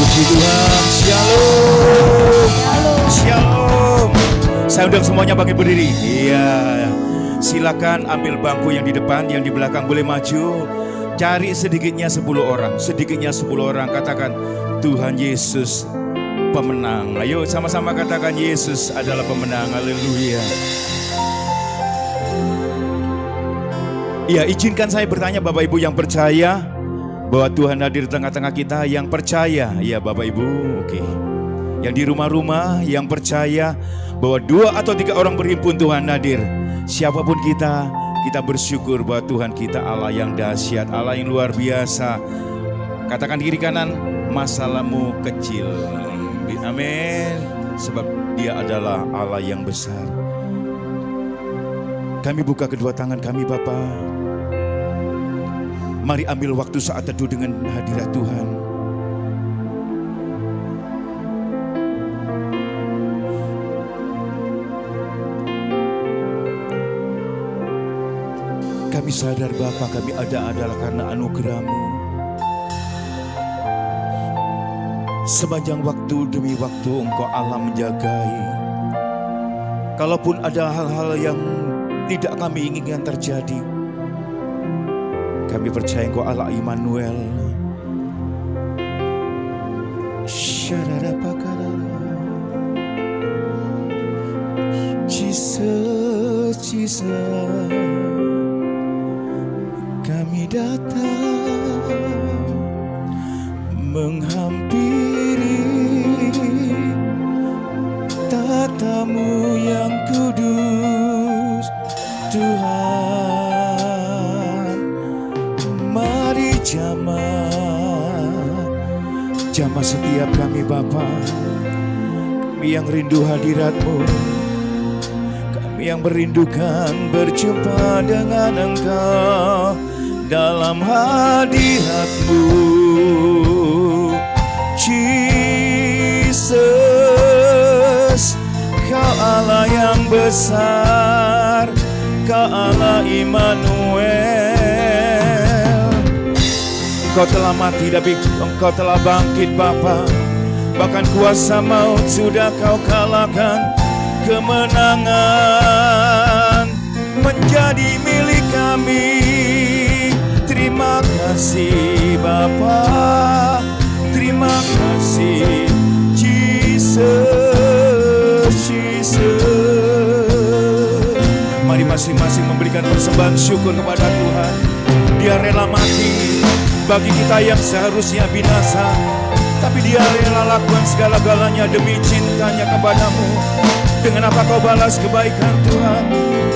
Puji Tuhan, shalom. Shalom. Saya undang semuanya bangkit berdiri. Iya. Silakan ambil bangku yang di depan, yang di belakang boleh maju. Cari sedikitnya 10 orang, sedikitnya 10 orang. Katakan, Tuhan Yesus pemenang. Ayo sama-sama katakan, Yesus adalah pemenang. Haleluya. Ya, izinkan saya bertanya Bapak Ibu yang percaya bahwa Tuhan hadir di tengah-tengah kita, yang percaya, ya Bapak Ibu, oke. Yang di rumah-rumah, yang percaya bahwa 2 atau 3 orang berhimpun Tuhan hadir. Siapapun kita bersyukur bahwa Tuhan kita Allah yang dahsyat, Allah yang luar biasa. Katakan kiri kanan, masalahmu kecil. Amin. Sebab Dia adalah Allah yang besar. Kami buka kedua tangan kami Bapa. Mari ambil waktu saat teduh dengan hadirat Tuhan. Kami sadar Bapa, kami ada adalah karena anugerah-Mu. Sepanjang waktu demi waktu Engkau Allah menjagai. Kalaupun ada hal-hal yang tidak kami inginkan terjadi, kami percaya Engkau Allah Immanuel. Jesus, Jesus, kami datang menghampiri tatamu yang kudus, Tuhan. Mari jamah setiap kami Bapa, kami yang rindu hadirat-Mu, kami yang merindukan berjumpa dengan Engkau dalam hadirat-Mu. Jesus, Kau Allah yang besar, Kau Allah Immanuel. Engkau telah mati tapi Engkau telah bangkit Bapa. Bahkan kuasa maut sudah Kau kalahkan. Kemenangan menjadi milik kami. Terima kasih Bapa, terima kasih Jesus, Jesus. Mari masing-masing memberikan persembahan syukur kepada Tuhan. Dia rela mati bagi kita yang seharusnya binasa, tapi Dia rela lakukan segala-galanya demi cintanya kepadamu. Dengan apa Kau balas kebaikan Tuhan?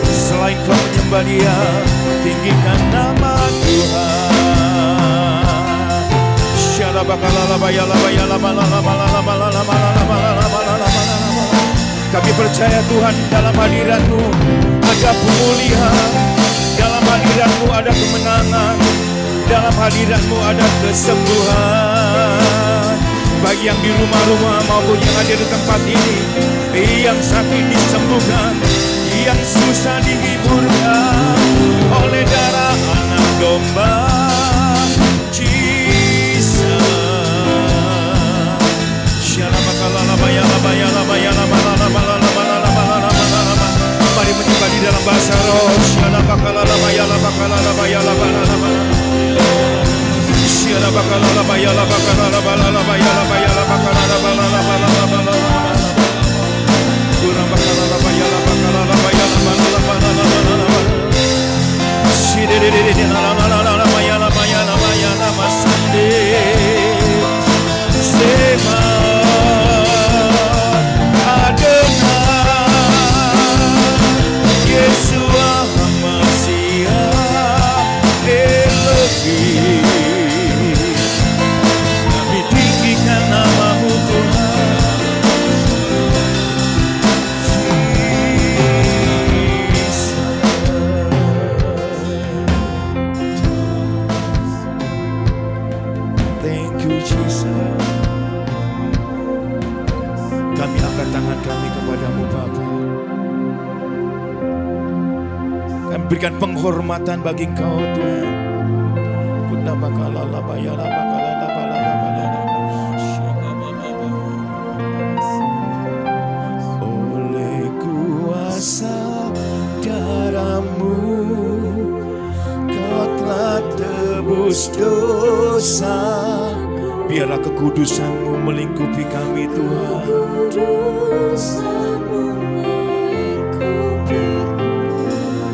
Selain Kau menyembah Dia, tinggikan nama Tuhan. Kami percaya Tuhan, dalam hadirat-Mu ada pemulihan, dalam hadirat-Mu ada kemenangan, dalam hadirat-Mu ada kesembuhan. Bagi yang di rumah-rumah maupun yang ada di tempat ini, yang sakit disembuhkan, yang susah dihiburkan oleh darah anak domba. Jesus. Mari menyembah di dalam bahasa roh. Kami tinggikan nama-Mu Tuhan. Thank you Jesus. Kami angkat tangan kami kepadamu Bapa. Kami berikan penghormatan bagi Engkau Tuhan. Bunda bakala la bayala bakala la bala la bala. Biarlah kekudusan-Mu melingkupi kami Tuhan.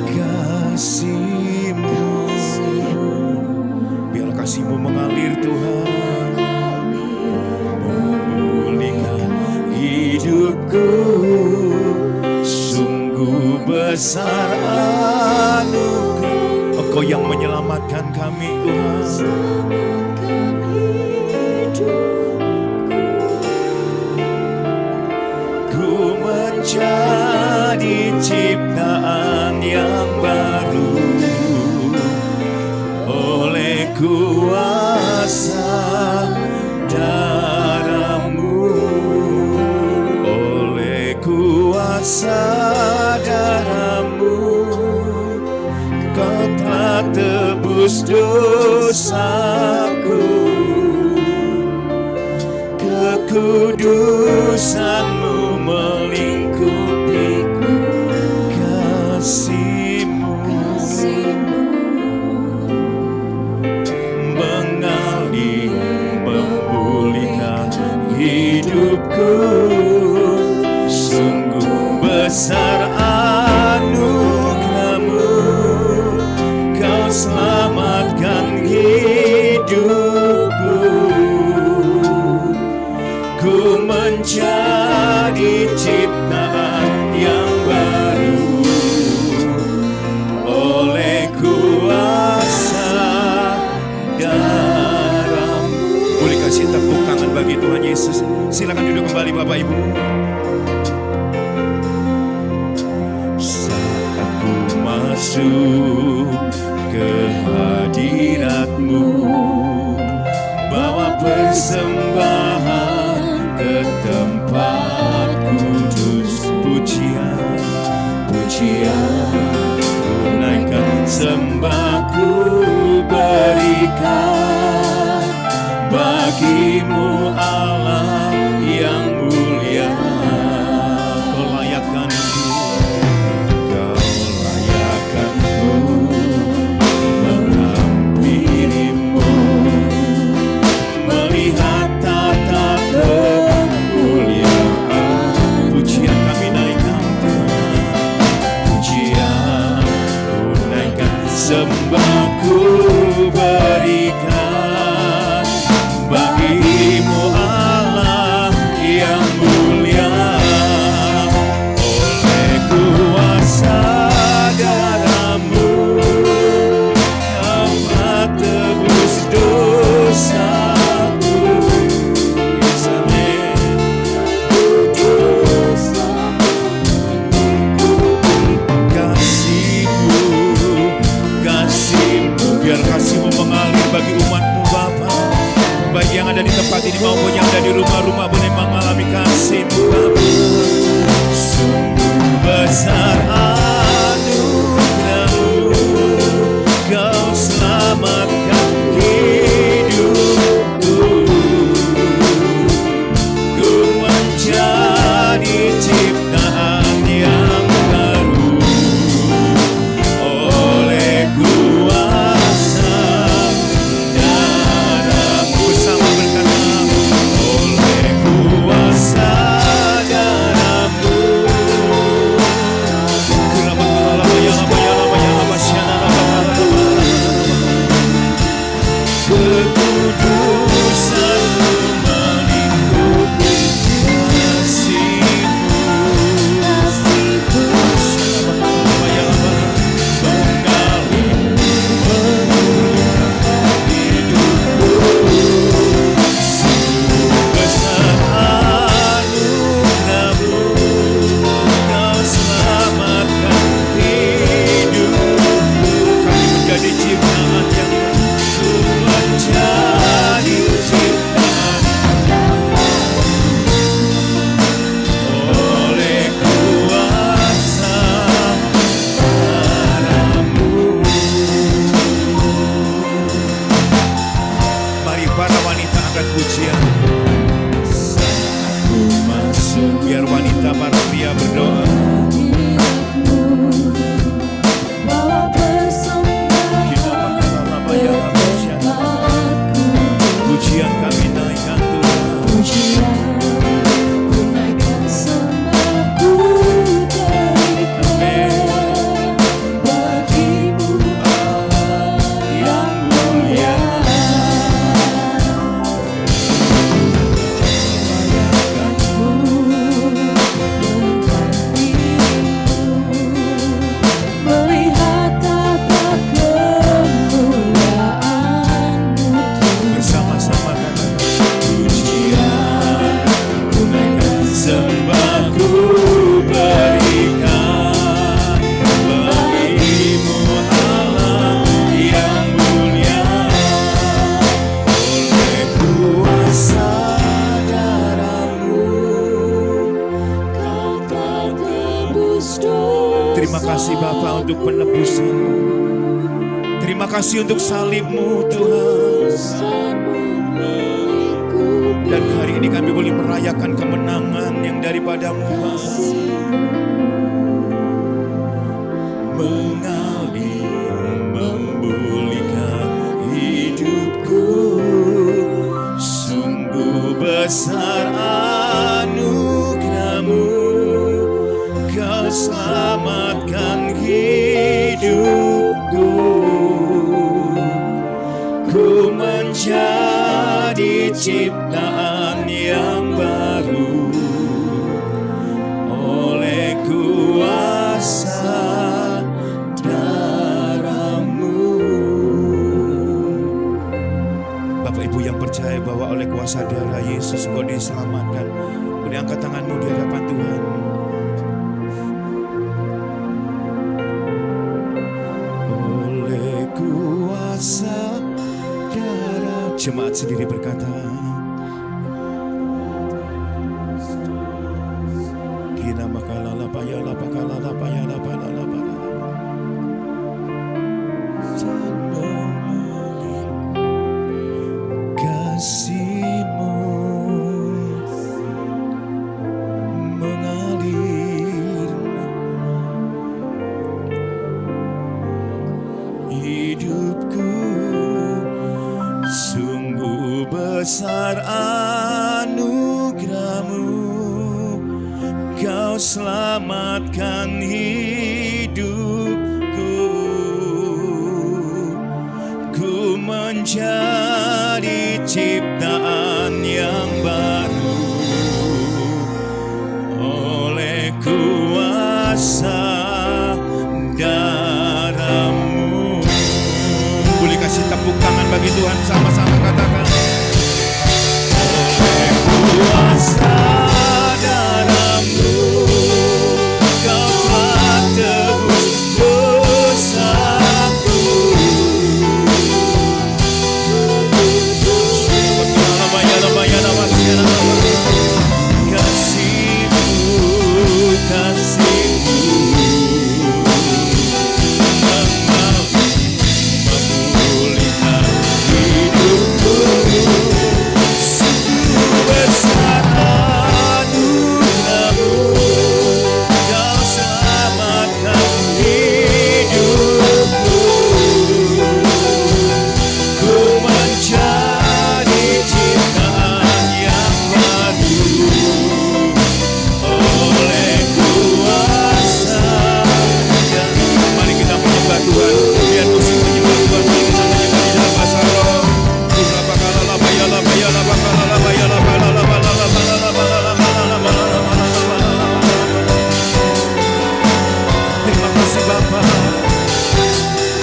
Kasih-Mu, biarlah kasih-Mu mengalir Tuhan, memulihkan hidupku. Sungguh besar anugerah, Engkau yang menyelamatkan kami Tuhan. Ku menjadi ciptaan yang baru oleh kuasa darah-Mu, oleh kuasa darah-Mu. Kau telah tebus dosaku, kekudusan-Mu melingkupiku. Kasih-Mu mengalir, memulihkan hidupku. Sungguh besar anugerah-Mu, Kau selamatkan hidupku. Ku menjadi ciptaan yang baru oleh kuasa darah-Mu. Boleh kasih tepuk tangan bagi Tuhan Yesus. Silakan duduk kembali Bapak Ibu. Saat ku masuk ke hadirat-Mu, bawa persembahan ke tempat kudus. Pujian, pujian, naikkan sembahku, berikan bagi-Mu Allah yang mulia. Kau layakkan ku, Kau layakkan ku menghampirimu, melihat tata kemuliaan. Pujian kami naikkan Tuhan, pujian ku naikkan, sembahku berikan bagi-Mu Allah yang mulia. Oleh kuasa darah-Mu, Kau telah tebus dosaku. Yes, amen. Kasih-Mu, kasih-Mu, biar kasih-Mu mengalir bagi umat-Mu Bapa. Baik yang ada di tempat ini maupun yang ada di rumah-rumah boleh mengalami kasih-Mu Bapa. Sungguh besar anugerah-Mu, Kau selamatkan hidupku. Ku menjadi ciptaan yang baru oleh kuasa darah-Mu. Sama berkata, oleh kuasa darah-Mu. Kurang kasih Bapa untuk penebusan-Mu. Terima kasih untuk salib-Mu Tuhan. Dan hari ini kami boleh merayakan kemenangan yang daripada-Mu Bapa. Mengalir memulihkan hidupku, sungguh besar anugerah-Mu, Kau selamatkan hidupku. Ku menjadi ciptaan yang baru oleh kuasa darah-Mu. Bapak Ibu yang percaya bahwa oleh kuasa darah Yesus Kau diselamatkan, boleh angkat tanganmu di hadapan Tuhan. Oleh kuasa darah, jemaat sendiri berkata, Kina makalala payala pakalala payala palala palala. Kasih-Mu mengalir hidupku, sungguh besar anugerah-Mu, Kau selamatkan hidupku. Ku menjadi ciptaan yang baru oleh kuasa darah-Mu. Boleh kasih tepuk tangan bagi Tuhan, sama-sama katakan. Oleh kuasa darah-Mu, Kau telah tebus dosaku. Kasih-Mu, kasih-Mu memulihkan hidupku, sungguh besar anugerah-Mu, Kau selamatkan hidupku. Ku menjadi ciptaan yang baru oleh kuasa. Dan mari kita menyembah Tuhan. Biar musik menyembah Tuhan. Mari kita menyembah di dalam bahasa roh. Terima kasih Bapa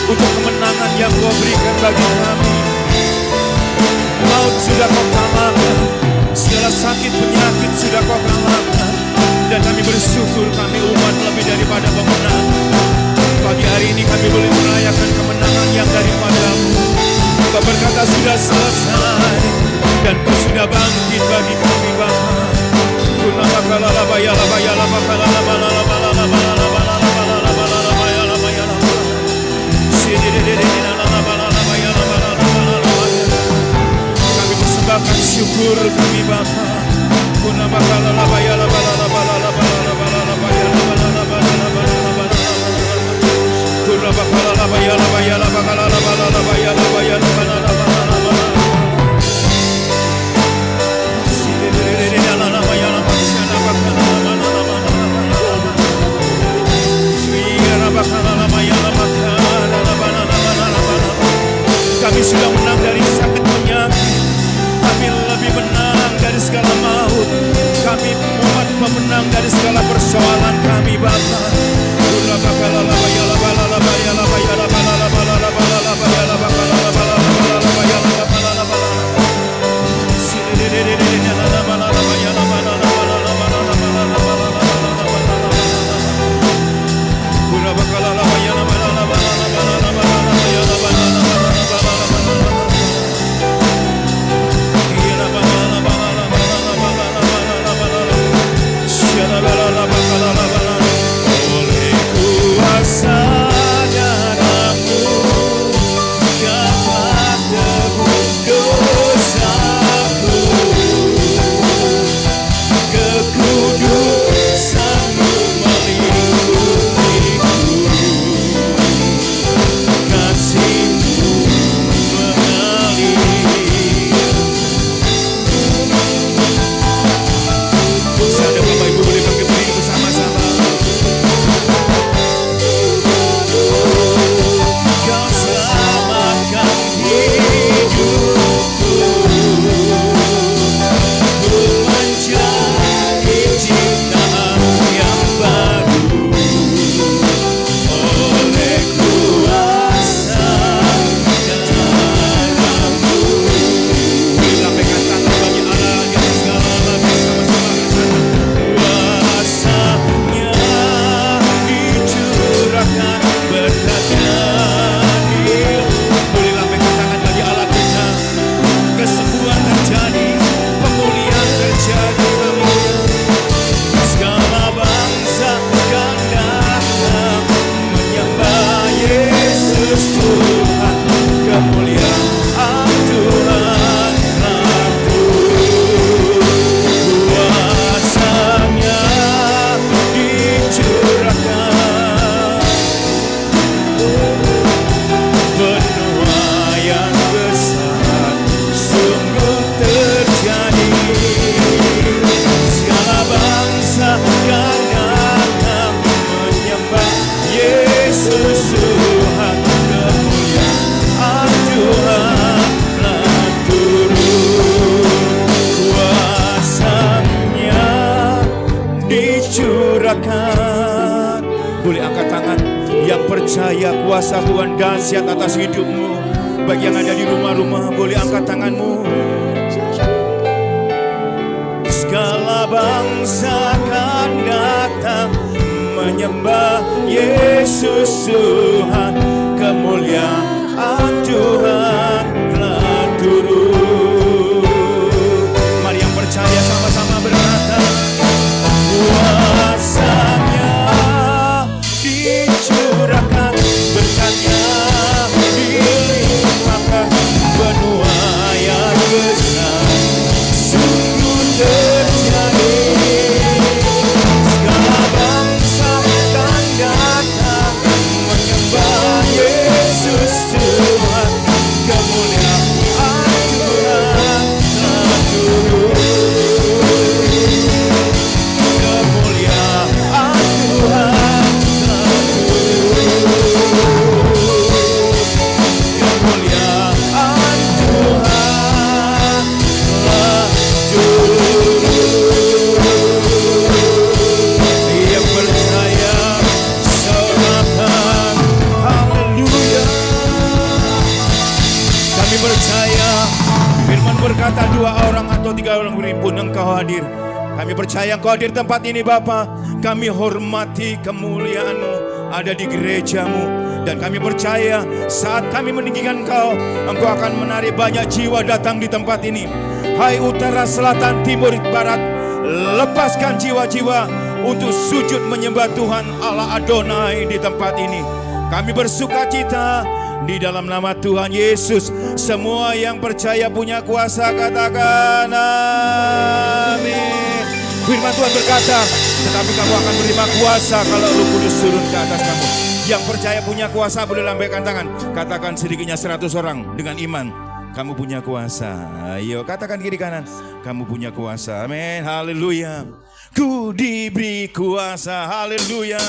untuk kemenangan yang Kau berikan bagi kami. Maut sudah Kau kalahkan, segala sakit penyakit sudah Kau kalahkan, dan kami bersyukur kami umat lebih daripada pemenang. Pagi hari ini kami boleh merayakan kemenangan yang daripada-Mu. Kau berkata sudah selesai, dan Kau sudah bangkit bagi kami Bapa. Kami persembahkan syukur kami Bapa. Kami sudah menang dari sakit penyakit, kami lebih menang dari segala maut, kami umat pemenang dari segala persoalan kami Bapa. La berkat. Boleh angkat tangan yang percaya kuasa Tuhan dahsyat atas hidupmu. Bagi yang ada di rumah-rumah, boleh angkat tanganmu. Segala bangsa akan datang menyembah Yesus Tuhan. Kemuliaan Tuhan telah turun. Mari yang percaya sama-sama berkata, kuasanya dicurahkan, berkatnya dilimpahkan, penuaian besar sungguh terjadi. Segala bangsa akan datang menyembah Yesus Tuhan. Kemuliaan Tuhan telah turun. Kemuliaan Tuhan telah turun. Kemuliaan Tuhan telah turun. Yang percaya sorakan haleluya. Kami percaya firman berkata, 2 orang atau 3 orang berhimpun Engkau hadir. Kami percaya Engkau hadir tempat ini Bapa. Kami hormati kemuliaan-Mu ada di gereja-Mu. Dan kami percaya saat kami meninggikan Engkau, Engkau akan menarik banyak jiwa datang di tempat ini. Hai utara, selatan, timur, barat, lepaskan jiwa-jiwa untuk sujud menyembah Tuhan Allah Adonai di tempat ini. Kami bersuka cita di dalam nama Tuhan Yesus. Semua yang percaya punya kuasa katakan amin. Firman Tuhan berkata, tetapi kamu akan menerima kuasa kalau Roh Kudus turun ke atas kamu. Yang percaya punya kuasa boleh lambaikan tangan. Katakan sedikitnya 100 orang dengan iman. Kamu punya kuasa. Ayo katakan kiri kanan. Kamu punya kuasa. Amin. Haleluya. Ku diberi kuasa. Haleluya.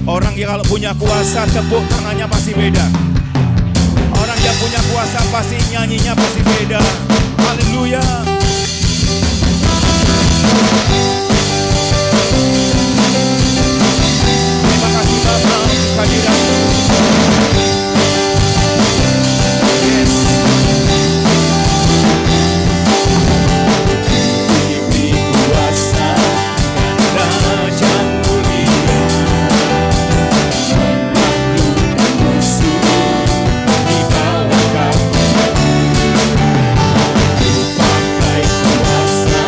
Orang yang kalau punya kuasa tepuk tangannya pasti beda. Orang yang punya kuasa pasti nyanyinya pasti beda. Haleluya. Terima kasih Bapa kehadiran-Mu. Yes. Diberi kuasa dan raja mulia, menaklukkan musuh di bawah kaki. Pakai kuasa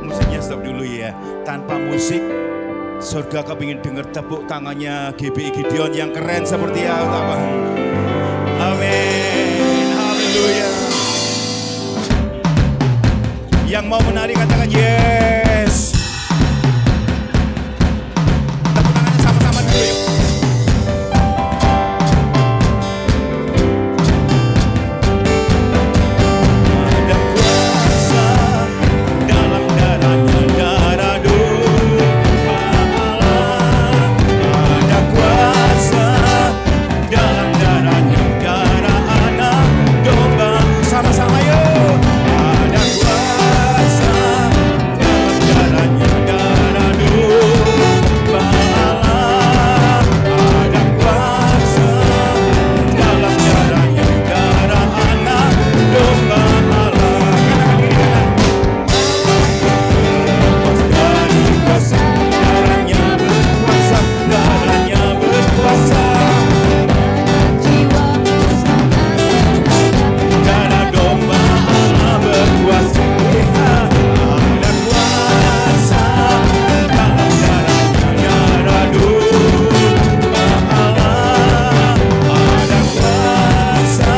Musiknya stop dulu ya. Tanpa musik, surga kepingin denger tepuk tangannya GBI Gideon yang keren seperti apa. Amin. Haleluya. Yang mau menari katakan yes. Tepuk tangannya sama-sama dulu yuk. Ada kuasa dalam darahnya, darah domba Allah. Ada kuasa dalam darahnya, darah anak domba. Sama-sama yuk. Ada kuasa dalam darahnya, darah domba Allah. Ada kuasa dalam darahnya, darah anak domba Allah. Dari kuasa darahnya berkuasa, darahnya berkuasa. Darah domba Allah berkuasa. Ada kuasa dalam darahnya, darah domba Allah. Ada kuasa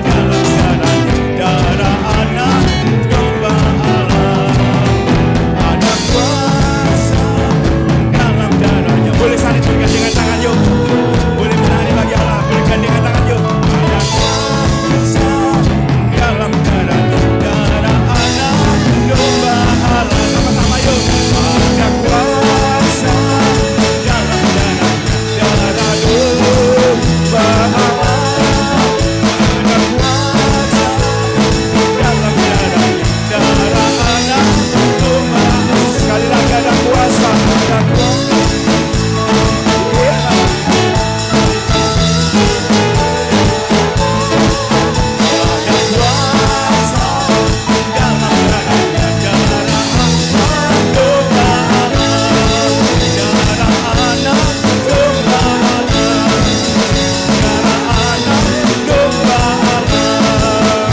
dalam darahnya, darah anak domba Allah. Ada kuasa dalam darahnya. Boleh saling bergandengan tangan yuk. Boleh menari bagi Allah, bergandengan tangan yuk. Ada kuasa dalam darahnya, darah anak domba Allah. Sama-sama yuk. Ada kuasa dalam darahnya, darah domba Allah. Ada kuasa dalam darahnya, darah anak domba. Sekali lagi ada kuasa, ada kuasa. Ada kuasa dalam darahnya, darah anak domba Allah. Darah anak domba Allah. Darah anak domba Allah.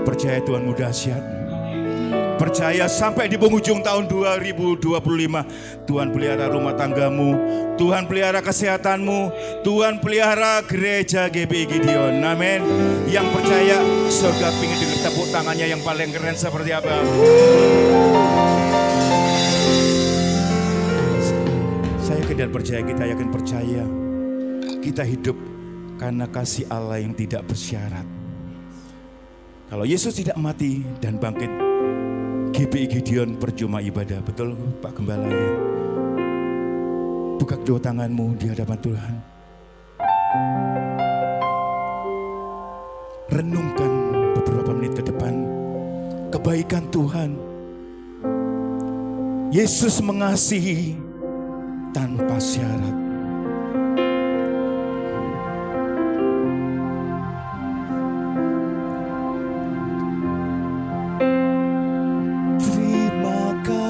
Percaya Tuhanmu dahsyat. Percaya sampai di penghujung tahun 2025 Tuhan pelihara rumah tanggamu, Tuhan pelihara kesehatanmu, Tuhan pelihara gereja GBI Gideon. Amin. Yang percaya surga pingin denger tepuk tangannya yang paling keren seperti apa. Saya yakin dan percaya, kita yakin percaya. Kita hidup karena kasih Allah yang tidak bersyarat. Kalau Yesus tidak mati dan bangkit, GBI Gideon percuma ibadah. Betul Pak Gembala ya? Buka kedua tanganmu di hadapan Tuhan. Renungkan beberapa menit ke depan kebaikan Tuhan. Yesus mengasihi tanpa syarat.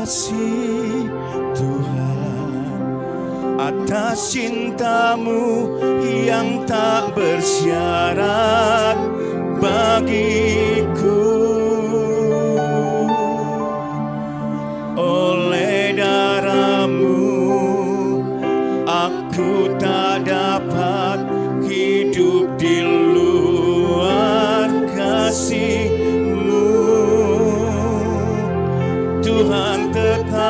Kasih Tuhan atas cintamu yang tak bersyarat bagiku. Oleh darahmu aku tak dapat hidup di luar kasih-Mu. Tuhan tetaplah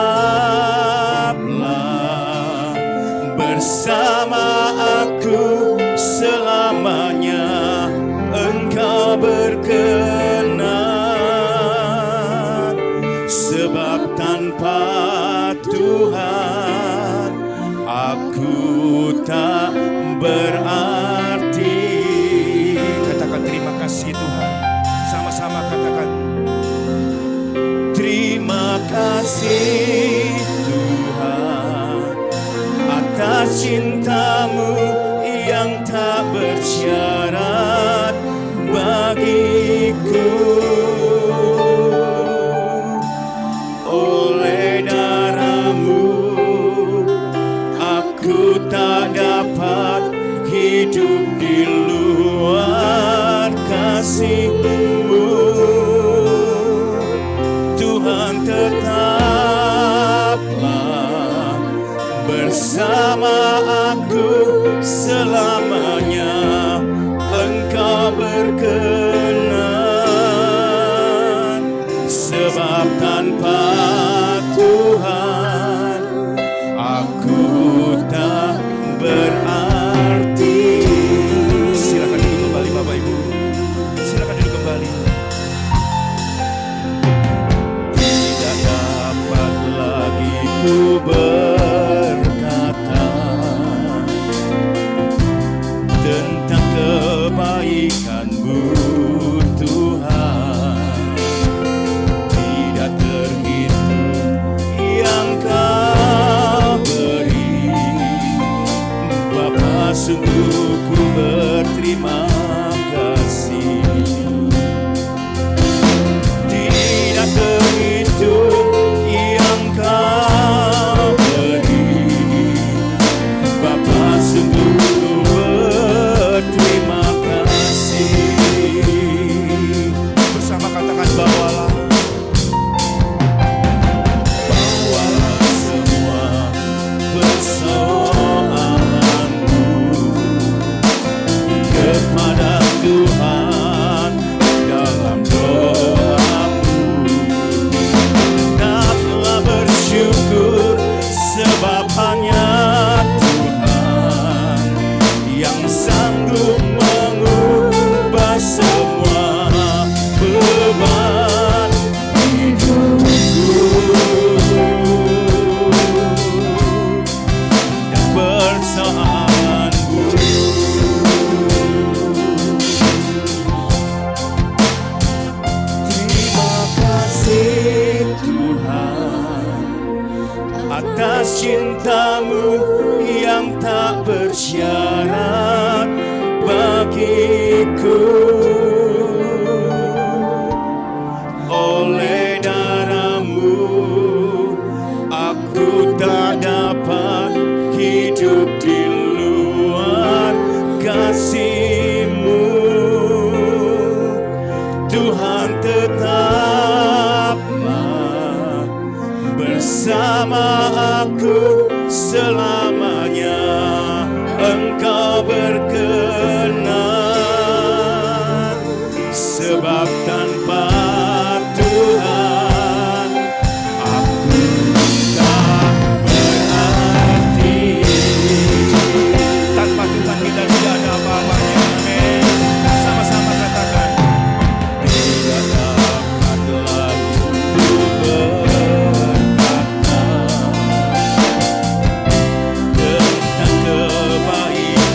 bersama aku selamanya. Engkau berkenan, sebab tanpa Tuhan aku tak berarti. Katakan terima kasih Tuhan. Sama-sama katakan terima kasih Tuhan atas cintamu yang tak bersyarat bagiku. Oleh darahmu aku tak kasih-Mu. Tuhan tetaplah bersama aku selamanya. Engkau berkenan, sebab tanpa Tuhan aku tak berarti. Silakan duduk kembali Bapak Ibu. Silakan duduk kembali. Tidak dapat lagi ku berkata tentang kebaikan-Mu Tuhan. Tidak terhitung yang Kau beri, Bapa, sungguh ku berterima kasih. Tidak terhitung yang Kau beri, Bapa, sungguh ku berterima kasih. Bersama katakan bawalah. Bawalah semua persoalanku kepada Tuhan dalam doamu. Tetaplah bersyukur, sebab hanya Tuhan yang sanggup mengubah semua beban hidupku dan persoalanku. Terima kasih Tuhan atas cinta-Mu yang tak bersyarat bagiku. Oleh darah-Mu aku tak dapat hidup di luar kasih-Mu. Tuhan tetaplah bersama aku selamanya. Engkau berkenan, sebab tanpa Tuhan aku tak berarti. Tanpa Tuhan kita tidak ada apa-apanya. Amin. Sama-sama katakan. Tidak dapat lagi ku berkata tentang kebaikan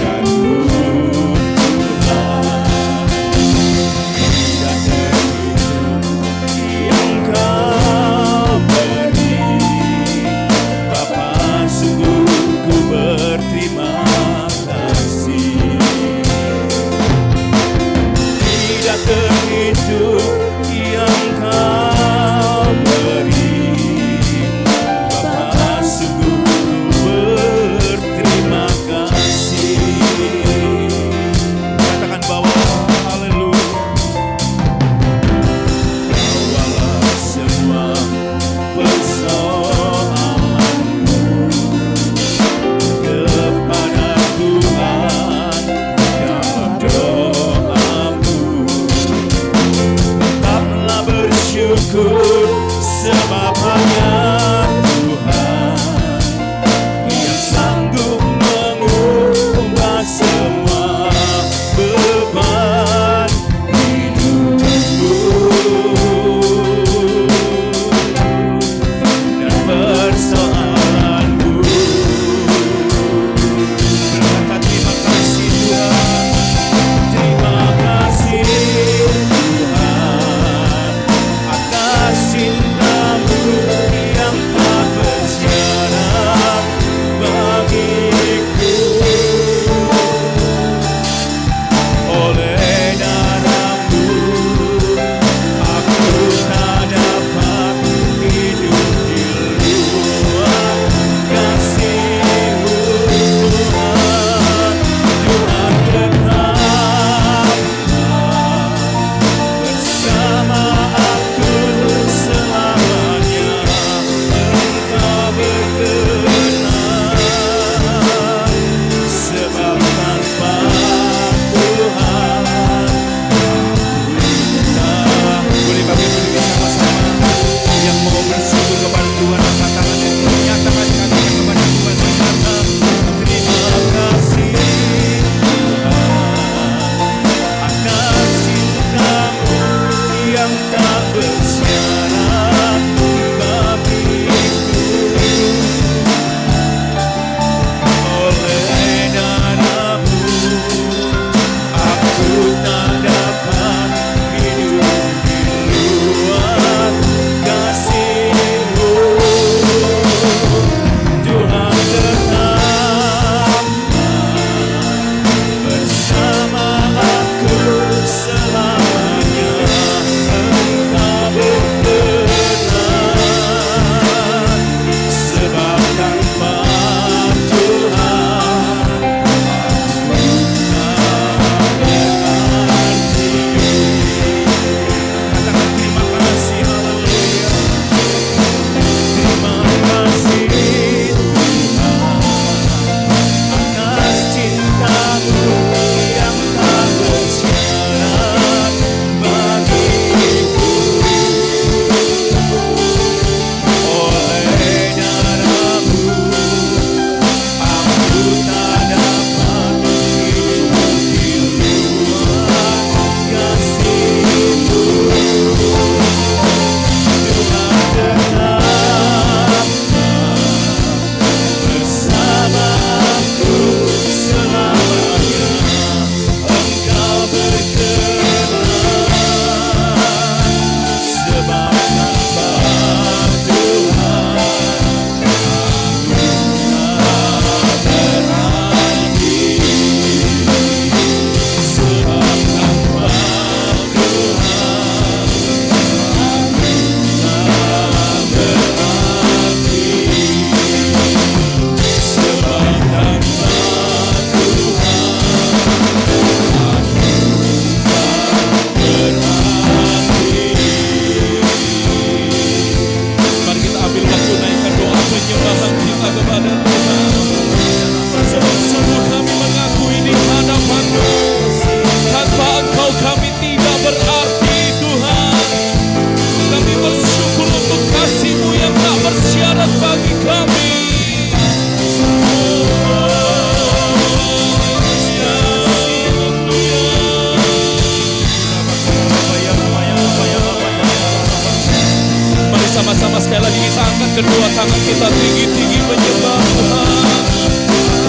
tangan kita tinggi-tinggi menyembah Tuhan.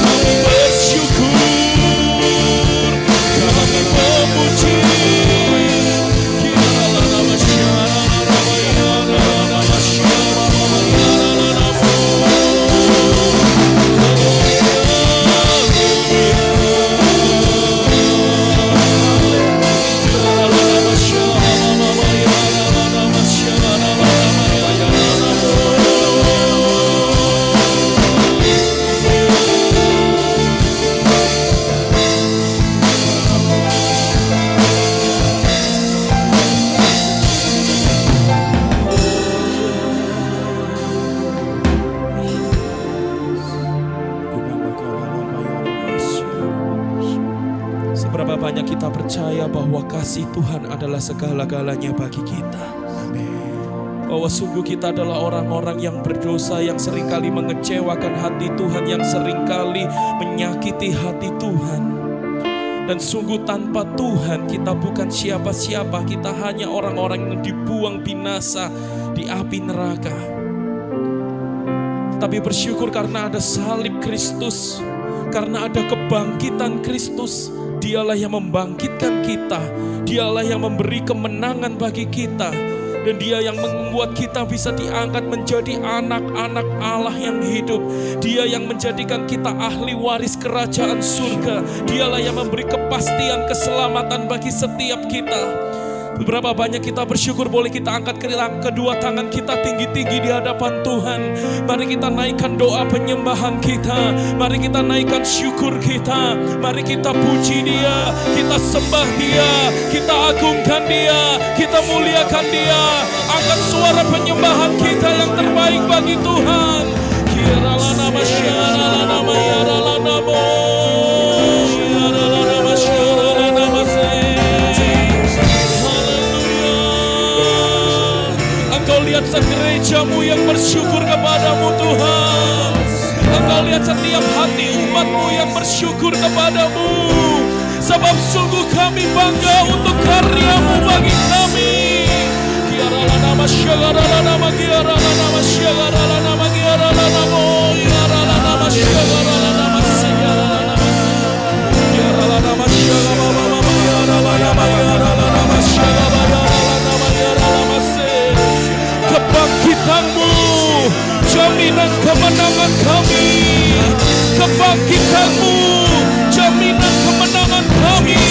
Kami bersyukur, kami memuji. Seberapa banyak kita percaya bahwa kasih Tuhan adalah segala-galanya bagi kita. Bahwa sungguh kita adalah orang-orang yang berdosa, yang seringkali mengecewakan hati Tuhan, yang seringkali menyakiti hati Tuhan. Dan sungguh tanpa Tuhan kita bukan siapa-siapa, kita hanya orang-orang yang dibuang binasa di api neraka. Tapi bersyukur karena ada salib Kristus, karena ada kebangkitan Kristus. Dialah yang membangkitkan kita, dialah yang memberi kemenangan bagi kita, dan dia yang membuat kita bisa diangkat menjadi anak-anak Allah yang hidup. Dia yang menjadikan kita ahli waris kerajaan surga. Dialah yang memberi kepastian keselamatan bagi setiap kita. Beberapa banyak kita bersyukur, boleh kita angkat kedua tangan kita tinggi-tinggi di hadapan Tuhan. Mari kita naikkan doa penyembahan kita, mari kita naikkan syukur kita, mari kita puji Dia, kita sembah Dia, kita agungkan Dia, kita muliakan Dia. Angkat suara penyembahan kita yang terbaik bagi Tuhan. Kiralana masyaralana mayaralana mo. Engkau lihat segerejamu yang bersyukur kepadamu Tuhan. Engkau lihat setiap hati umatmu yang bersyukur kepadamu. Sebab sungguh kami bangga untuk karyamu bagi kami. Kiarala nama syagara nama kiarala nama syagara nama kiarala nama kiarala nama syagara nama syagara nama kiarala nama syagara nama kiarala nama kiarala nama syagara. Kebangkitanmu, jaminan kemenangan kami. Kebangkitanmu, jaminan kemenangan kami.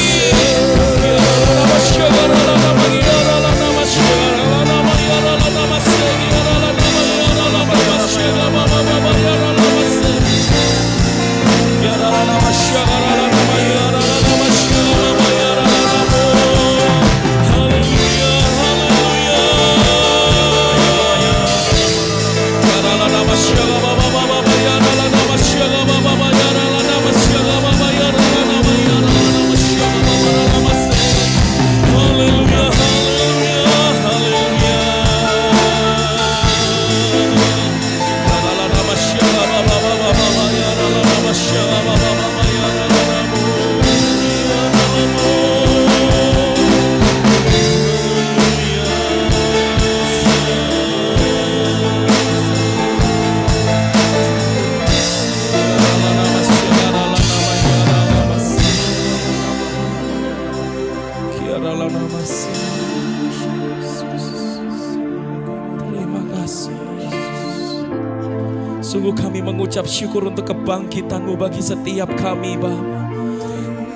Sungguh kami mengucap syukur untuk kebangkitan-Mu bagi setiap kami, Bapa.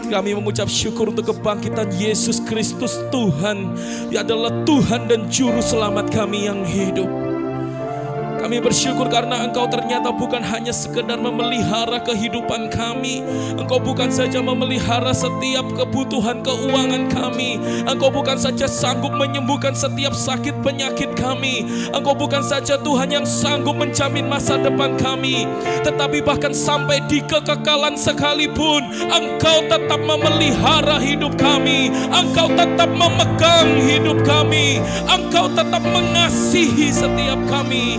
Kami mengucap syukur untuk kebangkitan Yesus Kristus Tuhan, yang adalah Tuhan dan Juru Selamat kami yang hidup. Kami bersyukur karena Engkau ternyata bukan hanya sekedar memelihara kehidupan kami. Engkau bukan saja memelihara setiap kebutuhan keuangan kami. Engkau bukan saja sanggup menyembuhkan setiap sakit penyakit kami. Engkau bukan saja Tuhan yang sanggup menjamin masa depan kami. Tetapi bahkan sampai di kekekalan sekalipun, Engkau tetap memelihara hidup kami. Engkau tetap memegang hidup kami. Engkau tetap mengasihi setiap kami.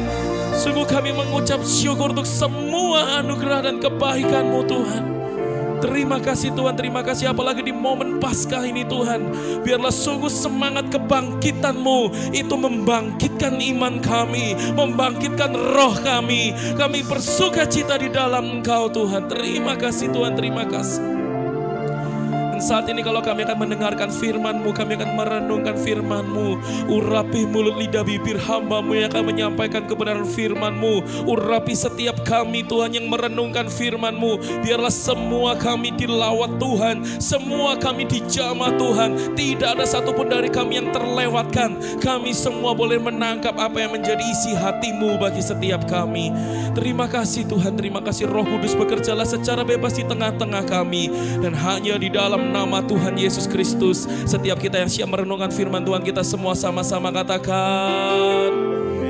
Sungguh kami mengucap syukur untuk semua anugerah dan kebaikan-Mu Tuhan. Terima kasih Tuhan, terima kasih apalagi di momen Paskah ini Tuhan. Biarlah sungguh semangat kebangkitan-Mu itu membangkitkan iman kami, membangkitkan roh kami. Kami bersuka cita di dalam Engkau Tuhan. Terima kasih Tuhan, terima kasih. Dan saat ini kalau kami akan mendengarkan firman-Mu, kami akan merenungkan firman-Mu. Urapi mulut lidah bibir hamba-Mu yang akan menyampaikan kebenaran firman-Mu. Urapi setiap kami Tuhan yang merenungkan firman-Mu. Biarlah semua kami dilawat Tuhan, semua kami dijamah Tuhan. Tidak ada satupun dari kami yang terlewatkan. Kami semua boleh menangkap apa yang menjadi isi hati-Mu bagi setiap kami. Terima kasih Tuhan, terima kasih Roh Kudus, bekerjalah secara bebas di tengah-tengah kami. Dan hanya di dalam nama Tuhan Yesus Kristus, setiap kita yang siap merenungkan firman Tuhan, kita semua sama-sama katakan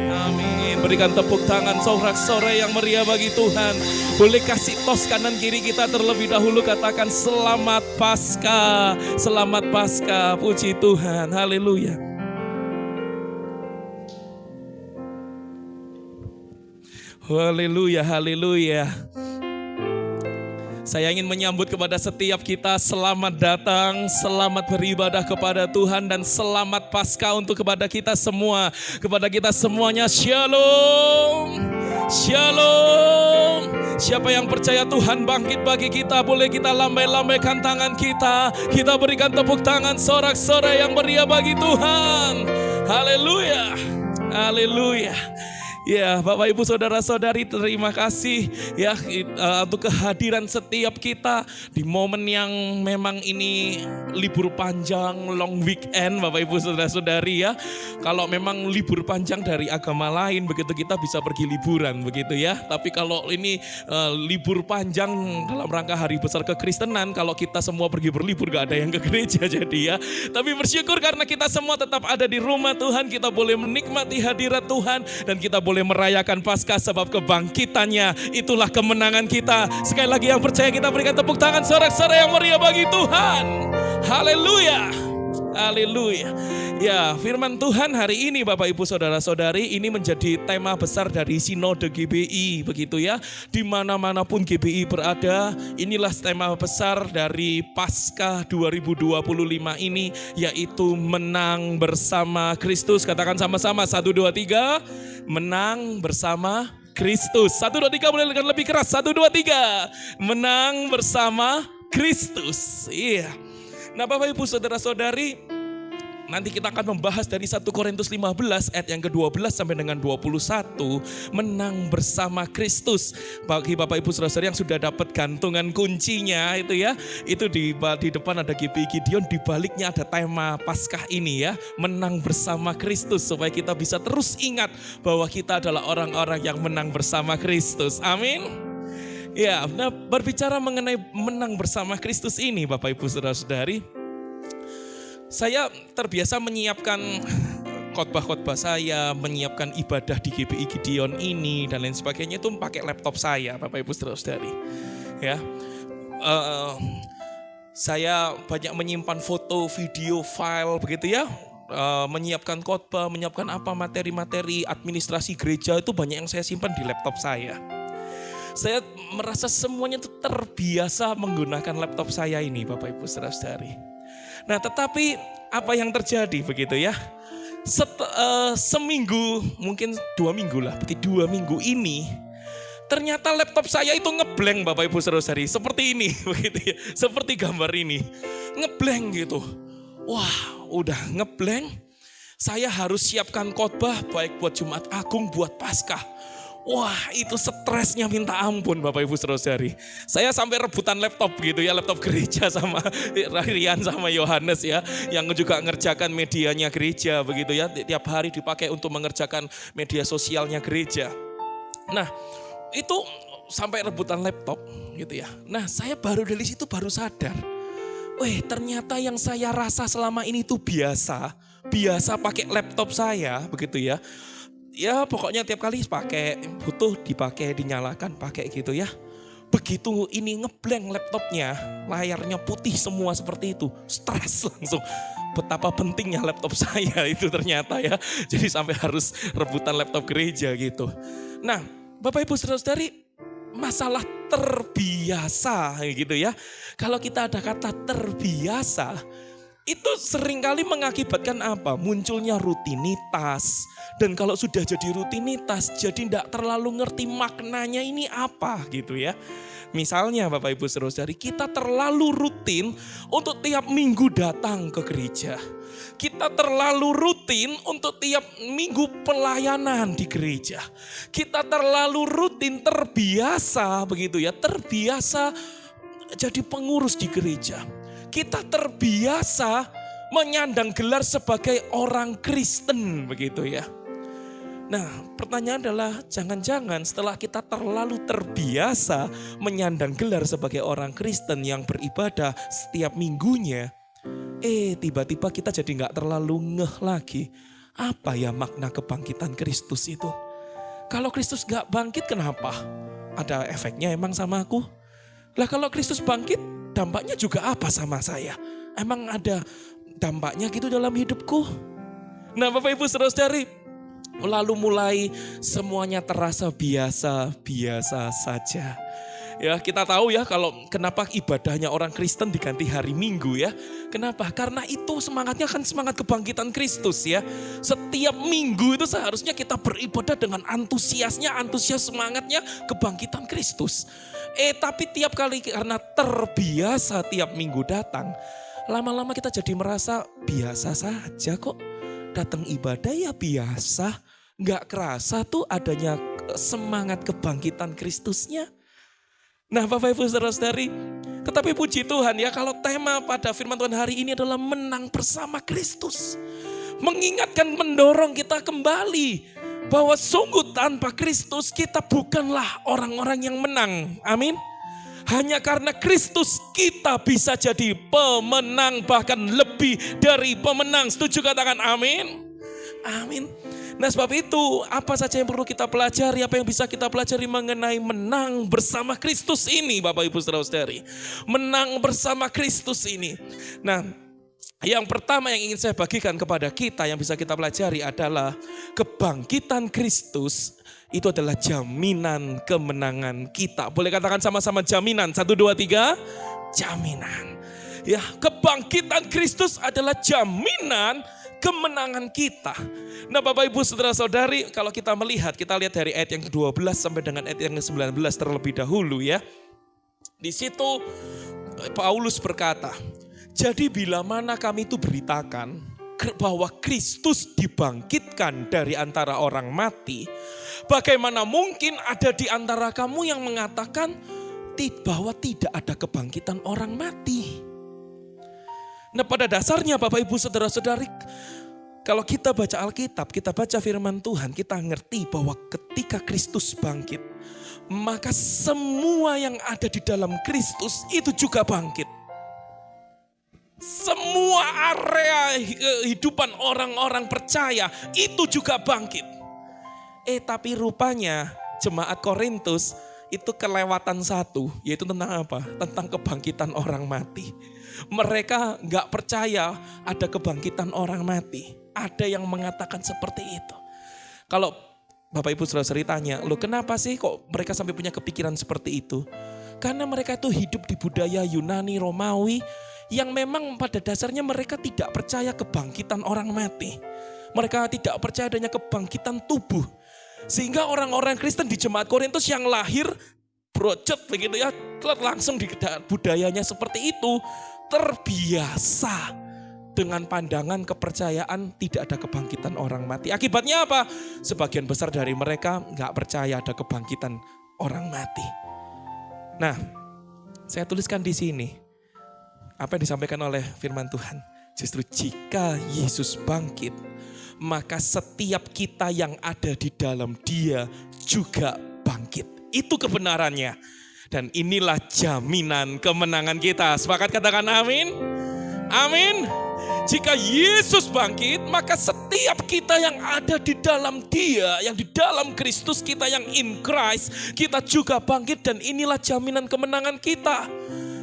amin. Berikan tepuk tangan sorak-sorai yang meriah bagi Tuhan. Boleh kasih tos kanan kiri kita terlebih dahulu, katakan selamat Paskah, selamat Paskah. Puji Tuhan, haleluya. Haleluya, haleluya. Saya ingin menyambut kepada setiap kita, selamat datang, selamat beribadah kepada Tuhan, dan selamat Paskah untuk kepada kita semua. Kepada kita semuanya, shalom, shalom. Siapa yang percaya Tuhan bangkit bagi kita, boleh kita lambai-lambaikan tangan kita. Kita berikan tepuk tangan sorak-sorai yang meriah bagi Tuhan. Haleluya, haleluya. Ya, Bapak Ibu Saudara-saudari, terima kasih ya untuk kehadiran setiap kita di momen yang memang ini libur panjang, long weekend, Bapak Ibu Saudara-saudari ya. Kalau memang libur panjang dari agama lain begitu, kita bisa pergi liburan begitu ya. Tapi kalau ini libur panjang dalam rangka hari besar kekristenan, kalau kita semua pergi berlibur gak ada yang ke gereja jadi ya. Tapi bersyukur karena kita semua tetap ada di rumah Tuhan, kita boleh menikmati hadirat Tuhan, dan kita boleh merayakan Paskah sebab kebangkitannya itulah kemenangan kita. Sekali lagi yang percaya kita berikan tepuk tangan sorak-sorai yang meriah bagi Tuhan. Haleluya, haleluya. Ya, firman Tuhan hari ini Bapak Ibu Saudara-saudari, ini menjadi tema besar dari Sinode GBI begitu ya. Di mana-manapun GBI berada, inilah tema besar dari Paskah 2025 ini, yaitu menang bersama Kristus. Katakan sama-sama 1 2 3, menang bersama Kristus. 1 2 3, boleh lebih keras. 1 2 3, menang bersama Kristus. Iya. Nah, Bapak Ibu Saudara-saudari, nanti kita akan membahas dari 1 Korintus 15 ayat yang ke-12 sampai dengan 21, menang bersama Kristus. Bagi Bapak Ibu Saudara-saudari yang sudah dapat gantungan kuncinya itu ya, itu di depan ada GBI Gideon, di baliknya ada tema Paskah ini ya, menang bersama Kristus, supaya kita bisa terus ingat bahwa kita adalah orang-orang yang menang bersama Kristus. Amin. Ya, nah berbicara mengenai menang bersama Kristus ini Bapak Ibu Saudara-saudari, saya terbiasa menyiapkan khotbah-khotbah saya, menyiapkan ibadah di GBI Gideon ini dan lain sebagainya itu pakai laptop saya, Bapak Ibu Saudara-saudari. Ya, saya banyak menyimpan foto, video, file begitu ya. Menyiapkan khotbah, menyiapkan apa materi-materi administrasi gereja itu banyak yang saya simpan di laptop saya. Saya merasa semuanya itu terbiasa menggunakan laptop saya ini, Bapak Ibu Saudara-saudari. Nah, tetapi apa yang terjadi begitu ya? Seminggu, mungkin 2 minggu lah, berarti 2 minggu ini, ternyata laptop saya itu ngeblank Bapak Ibu Saudara-saudari, seperti ini, begitu ya, seperti gambar ini, ngeblank gitu. Wah, udah ngeblank. Saya harus siapkan khotbah baik buat Jumat Agung, buat Paskah. Wah, itu stresnya minta ampun Bapak Ibu Saudara-saudari. Saya sampai rebutan laptop gitu ya, laptop gereja sama Rian sama Yohanes ya, yang juga ngerjakan medianya gereja begitu ya, tiap hari dipakai untuk mengerjakan media sosialnya gereja. Nah, itu sampai rebutan laptop gitu ya. Nah, saya baru dari situ baru sadar, ternyata yang saya rasa selama ini itu biasa pakai laptop saya begitu ya. Ya pokoknya tiap kali pakai, butuh dipakai, dinyalakan, pakai gitu ya. Begitu ini ngeblank laptopnya, layarnya putih semua seperti itu, stres langsung. Betapa pentingnya laptop saya itu ternyata ya. Jadi sampai harus rebutan laptop gereja gitu. Nah, Bapak Ibu Saudara-saudari, masalah terbiasa gitu ya. Kalau kita ada kata terbiasa, itu seringkali mengakibatkan apa? Munculnya rutinitas. Dan kalau sudah jadi rutinitas, jadi tidak terlalu ngerti maknanya ini apa gitu ya. Misalnya Bapak Ibu Saudara-saudari, kita terlalu rutin untuk tiap minggu datang ke gereja. Kita terlalu rutin untuk tiap minggu pelayanan di gereja. Kita terlalu rutin, terbiasa begitu ya, terbiasa jadi pengurus di gereja. Kita terbiasa menyandang gelar sebagai orang Kristen begitu ya. Nah, pertanyaan adalah jangan-jangan setelah kita terlalu terbiasa menyandang gelar sebagai orang Kristen yang beribadah setiap minggunya, tiba-tiba kita jadi nggak terlalu ngeh lagi. Apa ya makna kebangkitan Kristus itu? Kalau Kristus nggak bangkit kenapa? Ada efeknya emang sama aku? Lah kalau Kristus bangkit, dampaknya juga apa sama saya? Emang ada dampaknya gitu dalam hidupku? Nah Bapak Ibu Saudara-saudari, lalu mulai semuanya terasa biasa-biasa saja. Ya, kita tahu ya kalau kenapa ibadahnya orang Kristen diganti hari Minggu ya. Kenapa? Karena itu semangatnya kan semangat kebangkitan Kristus ya. Setiap minggu itu seharusnya kita beribadah dengan antusias semangatnya kebangkitan Kristus. Tapi tiap kali karena terbiasa tiap minggu datang, lama-lama kita jadi merasa biasa saja kok. Datang ibadah ya biasa, nggak kerasa tuh adanya semangat kebangkitan Kristusnya. Nah Bapak Ibu Saudara-saudari, tetapi puji Tuhan ya kalau tema pada firman Tuhan hari ini adalah menang bersama Kristus. Mengingatkan, mendorong kita kembali bahwa sungguh tanpa Kristus kita bukanlah orang-orang yang menang. Amin. Hanya karena Kristus kita bisa jadi pemenang, bahkan lebih dari pemenang. Setuju katakan amin? Amin. Nah sebab itu apa saja yang perlu kita pelajari, apa yang bisa kita pelajari mengenai menang bersama Kristus ini Bapak Ibu Saudara-saudari. Menang bersama Kristus ini. Nah yang pertama yang ingin saya bagikan kepada kita yang bisa kita pelajari adalah kebangkitan Kristus. Itu adalah jaminan kemenangan kita. Boleh katakan sama-sama jaminan. 1, 2, 3. Jaminan. Ya, kebangkitan Kristus adalah jaminan kemenangan kita. Nah Bapak Ibu Saudara-saudari, kalau kita melihat, kita lihat dari ayat yang ke-12 sampai dengan ayat yang ke-19 terlebih dahulu ya. Di situ Paulus berkata, jadi bila mana kami itu beritakan bahwa Kristus dibangkitkan dari antara orang mati, bagaimana mungkin ada di antara kamu yang mengatakan bahwa tidak ada kebangkitan orang mati? Nah pada dasarnya Bapak Ibu Saudara-saudari, kalau kita baca Alkitab, kita baca firman Tuhan, kita ngerti bahwa ketika Kristus bangkit, maka semua yang ada di dalam Kristus itu juga bangkit. Semua area kehidupan orang-orang percaya itu juga bangkit. Tapi rupanya jemaat Korintus itu kelewatan satu, yaitu tentang apa? Tentang kebangkitan orang mati. Mereka gak percaya ada kebangkitan orang mati. Ada yang mengatakan seperti itu. Kalau Bapak Ibu Saudara-saudari tanya, loh kenapa sih kok mereka sampai punya kepikiran seperti itu? Karena mereka itu hidup di budaya Yunani, Romawi, yang memang pada dasarnya mereka tidak percaya kebangkitan orang mati. Mereka tidak percaya adanya kebangkitan tubuh. Sehingga orang-orang Kristen di jemaat Korintus yang lahir brocet begitu ya, langsung di budayanya seperti itu, terbiasa dengan pandangan kepercayaan tidak ada kebangkitan orang mati. Akibatnya apa? Sebagian besar dari mereka nggak percaya ada kebangkitan orang mati. Nah, saya tuliskan di sini apa yang disampaikan oleh firman Tuhan. Justru jika Yesus bangkit, maka setiap kita yang ada di dalam Dia juga bangkit. Itu kebenarannya. Dan inilah jaminan kemenangan kita. Sepakat katakan amin? Amin. Jika Yesus bangkit, maka setiap kita yang ada di dalam Dia, yang di dalam Kristus, kita yang in Christ, kita juga bangkit dan inilah jaminan kemenangan kita.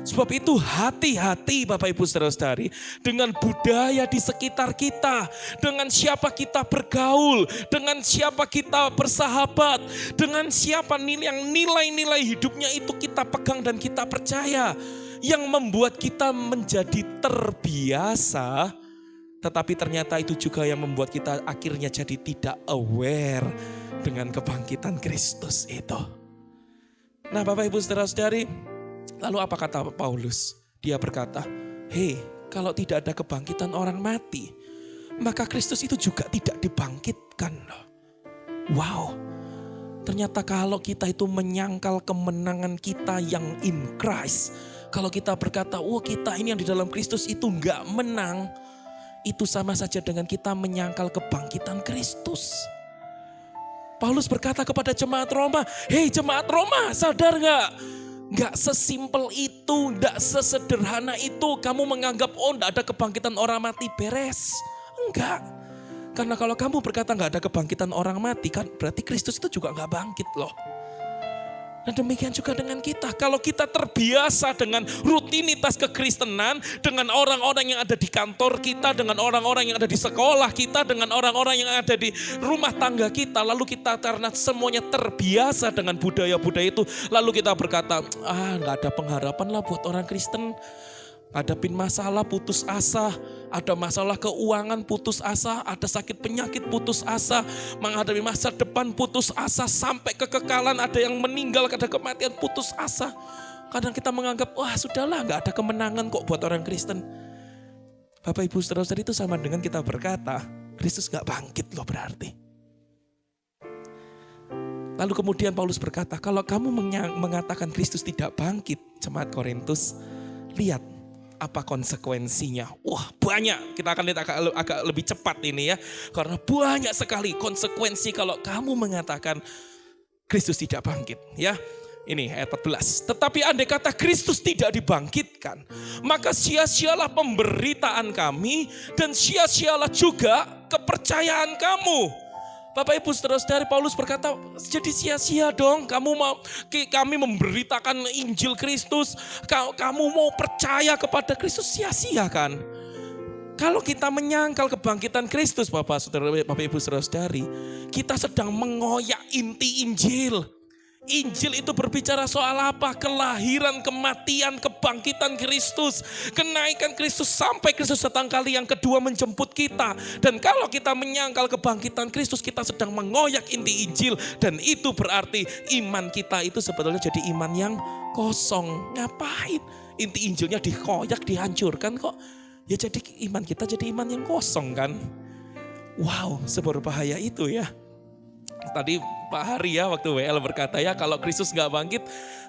Sebab itu hati-hati Bapak Ibu Saudara-saudari dengan budaya di sekitar kita, dengan siapa kita bergaul, dengan siapa kita bersahabat, dengan siapa nilai-nilai hidupnya itu kita pegang dan kita percaya, yang membuat kita menjadi terbiasa, tetapi ternyata itu juga yang membuat kita akhirnya jadi tidak aware dengan kebangkitan Kristus itu. Nah Bapak Ibu Saudara-saudari, lalu apa kata Paulus? Dia berkata, hei, kalau tidak ada kebangkitan orang mati, maka Kristus itu juga tidak dibangkitkan. Wow, ternyata kalau kita itu menyangkal kemenangan kita yang in Christ, kalau kita berkata, kita ini yang di dalam Kristus itu enggak menang, itu sama saja dengan kita menyangkal kebangkitan Kristus. Paulus berkata kepada jemaat Roma, hei jemaat Roma, sadar gak? Gak sesimpel itu, gak sesederhana itu kamu menganggap gak ada kebangkitan orang mati, beres. Enggak. Karena kalau kamu berkata gak ada kebangkitan orang mati, kan berarti Kristus itu juga gak bangkit loh. Nah demikian juga dengan kita. Kalau kita terbiasa dengan rutinitas kekristenan, dengan orang-orang yang ada di kantor kita, dengan orang-orang yang ada di sekolah kita, dengan orang-orang yang ada di rumah tangga kita, lalu kita karena semuanya terbiasa dengan budaya-budaya itu, lalu kita berkata, gak ada pengharapan lah buat orang Kristen. Hadapin masalah putus asa, ada masalah keuangan putus asa, ada sakit penyakit putus asa, menghadapi masa depan putus asa, sampai kekekalan ada yang meninggal, ada kematian putus asa. Kadang kita menganggap, sudahlah gak ada kemenangan kok buat orang Kristen. Bapak Ibu Saudara-saudari, itu sama dengan kita berkata, Kristus gak bangkit loh berarti. Lalu kemudian Paulus berkata, kalau kamu mengatakan Kristus tidak bangkit, jemaat Korintus, lihat apa konsekuensinya. Banyak. Kita akan lihat agak lebih cepat ini ya. Karena banyak sekali konsekuensi kalau kamu mengatakan Kristus tidak bangkit. Ya, ini ayat 14. Tetapi andai kata Kristus tidak dibangkitkan, maka sia-sialah pemberitaan kami dan sia-sialah juga kepercayaan kamu. Bapak Ibu Saudara-saudari, Paulus berkata, jadi sia-sia dong kami memberitakan Injil Kristus, kamu mau percaya kepada Kristus, sia-sia kan? Kalau kita menyangkal kebangkitan Kristus, Bapak Ibu Saudara-saudari, kita sedang mengoyak inti Injil. Injil itu berbicara soal apa? Kelahiran, kematian, kebangkitan Kristus. Kenaikan Kristus sampai Kristus datang kali yang kedua menjemput kita. Dan kalau kita menyangkal kebangkitan Kristus, kita sedang mengoyak inti Injil. Dan itu berarti iman kita itu sebetulnya jadi iman yang kosong. Ngapain? Inti Injilnya dikoyak, dihancurkan kok. Ya jadi iman kita jadi iman yang kosong kan. Wow, seberbahaya itu ya. Tadi Pak Hari ya waktu WL berkata ya, kalau Kristus gak bangkit,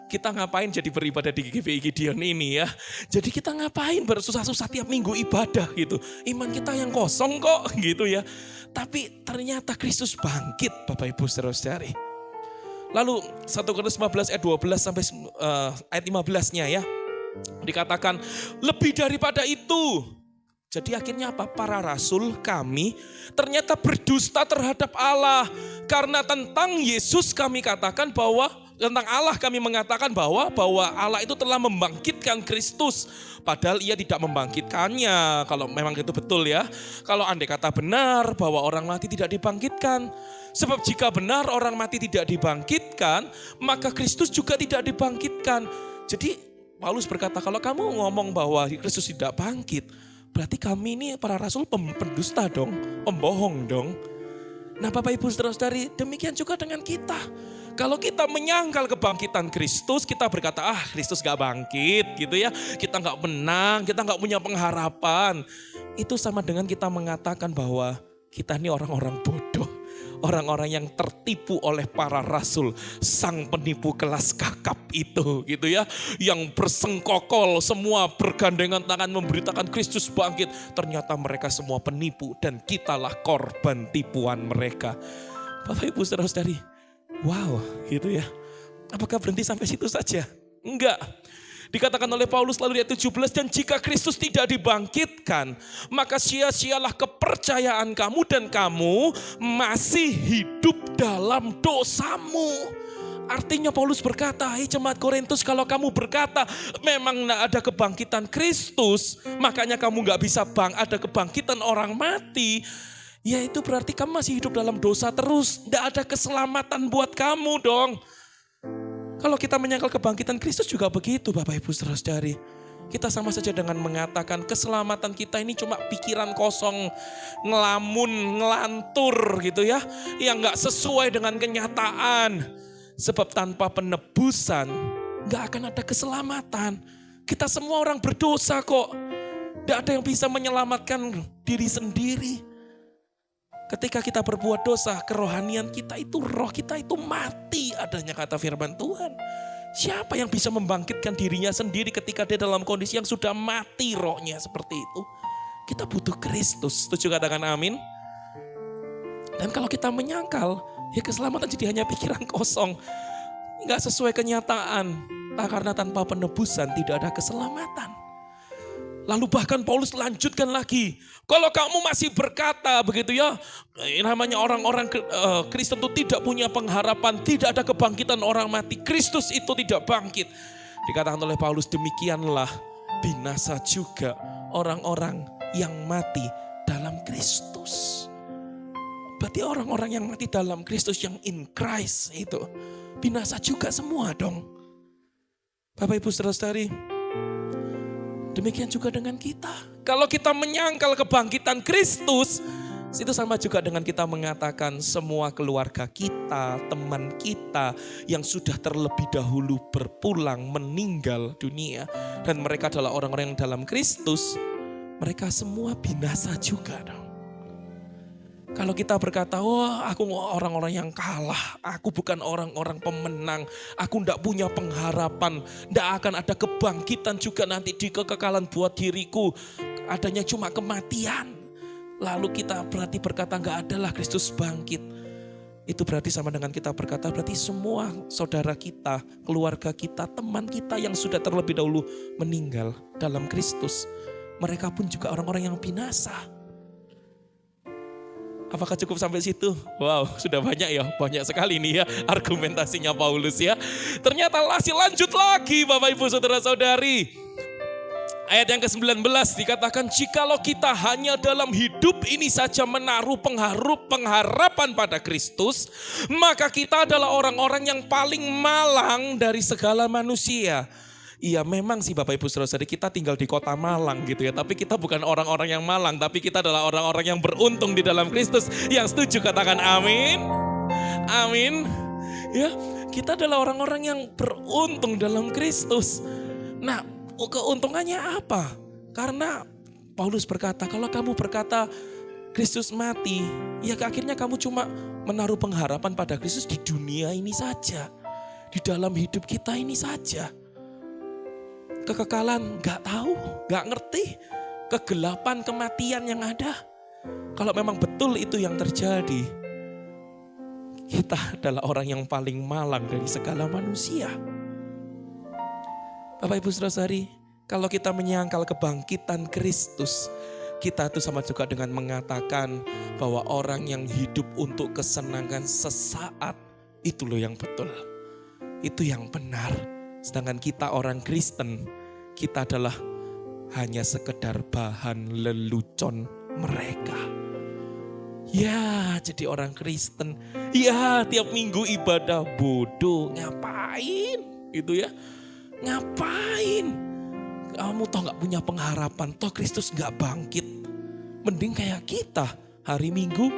kita ngapain jadi beribadah di GPI Gideon ini ya. Jadi kita ngapain bersusah-susah tiap minggu ibadah gitu. Iman kita yang kosong kok gitu ya. Tapi ternyata Kristus bangkit Bapak Ibu Saudara-saudari. Lalu 1 Korintus 15 ayat 12 sampai ayat 15-nya ya. Dikatakan lebih daripada itu. Jadi akhirnya apa? Para rasul kami ternyata berdusta terhadap Allah. Karena tentang Yesus kami katakan bahwa, tentang Allah kami mengatakan bahwa Allah itu telah membangkitkan Kristus. Padahal ia tidak membangkitkannya, kalau memang itu betul ya. Kalau andai kata benar bahwa orang mati tidak dibangkitkan. Sebab jika benar orang mati tidak dibangkitkan, maka Kristus juga tidak dibangkitkan. Jadi Paulus berkata, kalau kamu ngomong bahwa Kristus tidak bangkit, berarti kami ini para rasul pendusta dong, pembohong dong. Nah Bapak Ibu Saudara-saudari, demikian juga dengan kita. Kalau kita menyangkal kebangkitan Kristus, kita berkata, Kristus gak bangkit gitu ya. Kita gak menang, kita gak punya pengharapan. Itu sama dengan kita mengatakan bahwa kita ini orang-orang bodoh. Orang-orang yang tertipu oleh para rasul, sang penipu kelas kakap itu gitu ya. Yang bersengkokol, semua bergandengan tangan memberitakan Kristus bangkit. Ternyata mereka semua penipu dan kitalah korban tipuan mereka. Bapak Ibu Saudara-saudari, wow gitu ya. Apakah berhenti sampai situ saja? Enggak. Dikatakan oleh Paulus lalu ayat 17, dan jika Kristus tidak dibangkitkan, maka sia-sialah kepercayaan kamu dan kamu masih hidup dalam dosamu. Artinya Paulus berkata, "Hai jemaat Korintus, kalau kamu berkata memang ada kebangkitan Kristus, makanya kamu gak bisa ada kebangkitan orang mati, ya itu berarti kamu masih hidup dalam dosa terus. Gak ada keselamatan buat kamu dong." Kalau kita menyangkal kebangkitan Kristus juga begitu Bapak Ibu Saudara-saudari. Kita sama saja dengan mengatakan keselamatan kita ini cuma pikiran kosong, ngelamun, ngelantur gitu ya. Yang gak sesuai dengan kenyataan. Sebab tanpa penebusan gak akan ada keselamatan. Kita semua orang berdosa kok. Gak ada yang bisa menyelamatkan diri sendiri. Ketika kita berbuat dosa, kerohanian kita itu, roh kita itu mati adanya kata firman Tuhan. Siapa yang bisa membangkitkan dirinya sendiri ketika dia dalam kondisi yang sudah mati rohnya seperti itu? Kita butuh Kristus. Setuju katakan amin? Dan kalau kita menyangkal, ya keselamatan jadi hanya pikiran kosong. Nggak sesuai kenyataan. Karena tanpa penebusan tidak ada keselamatan. Lalu bahkan Paulus lanjutkan lagi. Kalau kamu masih berkata begitu ya. Namanya orang-orang Kristen itu tidak punya pengharapan. Tidak ada kebangkitan orang mati. Kristus itu tidak bangkit. Dikatakan oleh Paulus, demikianlah binasa juga orang-orang yang mati dalam Kristus. Berarti orang-orang yang mati dalam Kristus, yang in Christ itu binasa juga semua dong. Bapak Ibu Saudara-saudari, demikian juga dengan kita. Kalau kita menyangkal kebangkitan Kristus, itu sama juga dengan kita mengatakan semua keluarga kita, teman kita yang sudah terlebih dahulu berpulang meninggal dunia. Dan mereka adalah orang-orang yang dalam Kristus, mereka semua binasa juga dong. Kalau kita berkata, wah aku orang-orang yang kalah, aku bukan orang-orang pemenang, aku tidak punya pengharapan, tidak akan ada kebangkitan juga nanti di kekekalan buat diriku, adanya cuma kematian. Lalu kita berarti berkata gak adalah Kristus bangkit. Itu berarti sama dengan kita berkata berarti semua saudara kita, keluarga kita, teman kita yang sudah terlebih dahulu meninggal dalam Kristus, mereka pun juga orang-orang yang binasa. Apakah cukup sampai situ? Wow, sudah banyak ya, banyak sekali nih ya argumentasinya Paulus ya. Ternyata masih lanjut lagi Bapak Ibu Saudara-saudari. Ayat yang ke-19 dikatakan, jikalau kita hanya dalam hidup ini saja menaruh pengharapan pada Kristus, maka kita adalah orang-orang yang paling malang dari segala manusia. Iya memang sih Bapak Ibu Saudara-saudari, kita tinggal di kota Malang gitu ya. Tapi kita bukan orang-orang yang malang, tapi kita adalah orang-orang yang beruntung di dalam Kristus. Yang setuju katakan amin. Amin. Ya, kita adalah orang-orang yang beruntung dalam Kristus. Nah, keuntungannya apa? Karena Paulus berkata, kalau kamu berkata Kristus mati, ya akhirnya kamu cuma menaruh pengharapan pada Kristus di dunia ini saja. Di dalam hidup kita ini saja. Kekekalan gak tahu, gak ngerti. Kegelapan kematian yang ada. Kalau memang betul itu yang terjadi, kita adalah orang yang paling malang dari segala manusia. Bapak Ibu Saudara-saudari, kalau kita menyangkal kebangkitan Kristus, kita itu sama juga dengan mengatakan bahwa orang yang hidup untuk kesenangan sesaat, itu loh yang betul. Itu yang benar. Sedangkan kita orang Kristen, kita adalah hanya sekedar bahan lelucon mereka. Ya, jadi orang Kristen, ya tiap minggu ibadah bodoh, ngapain gitu ya? Ngapain? Kamu toh gak punya pengharapan, toh Kristus gak bangkit. Mending kayak kita, hari Minggu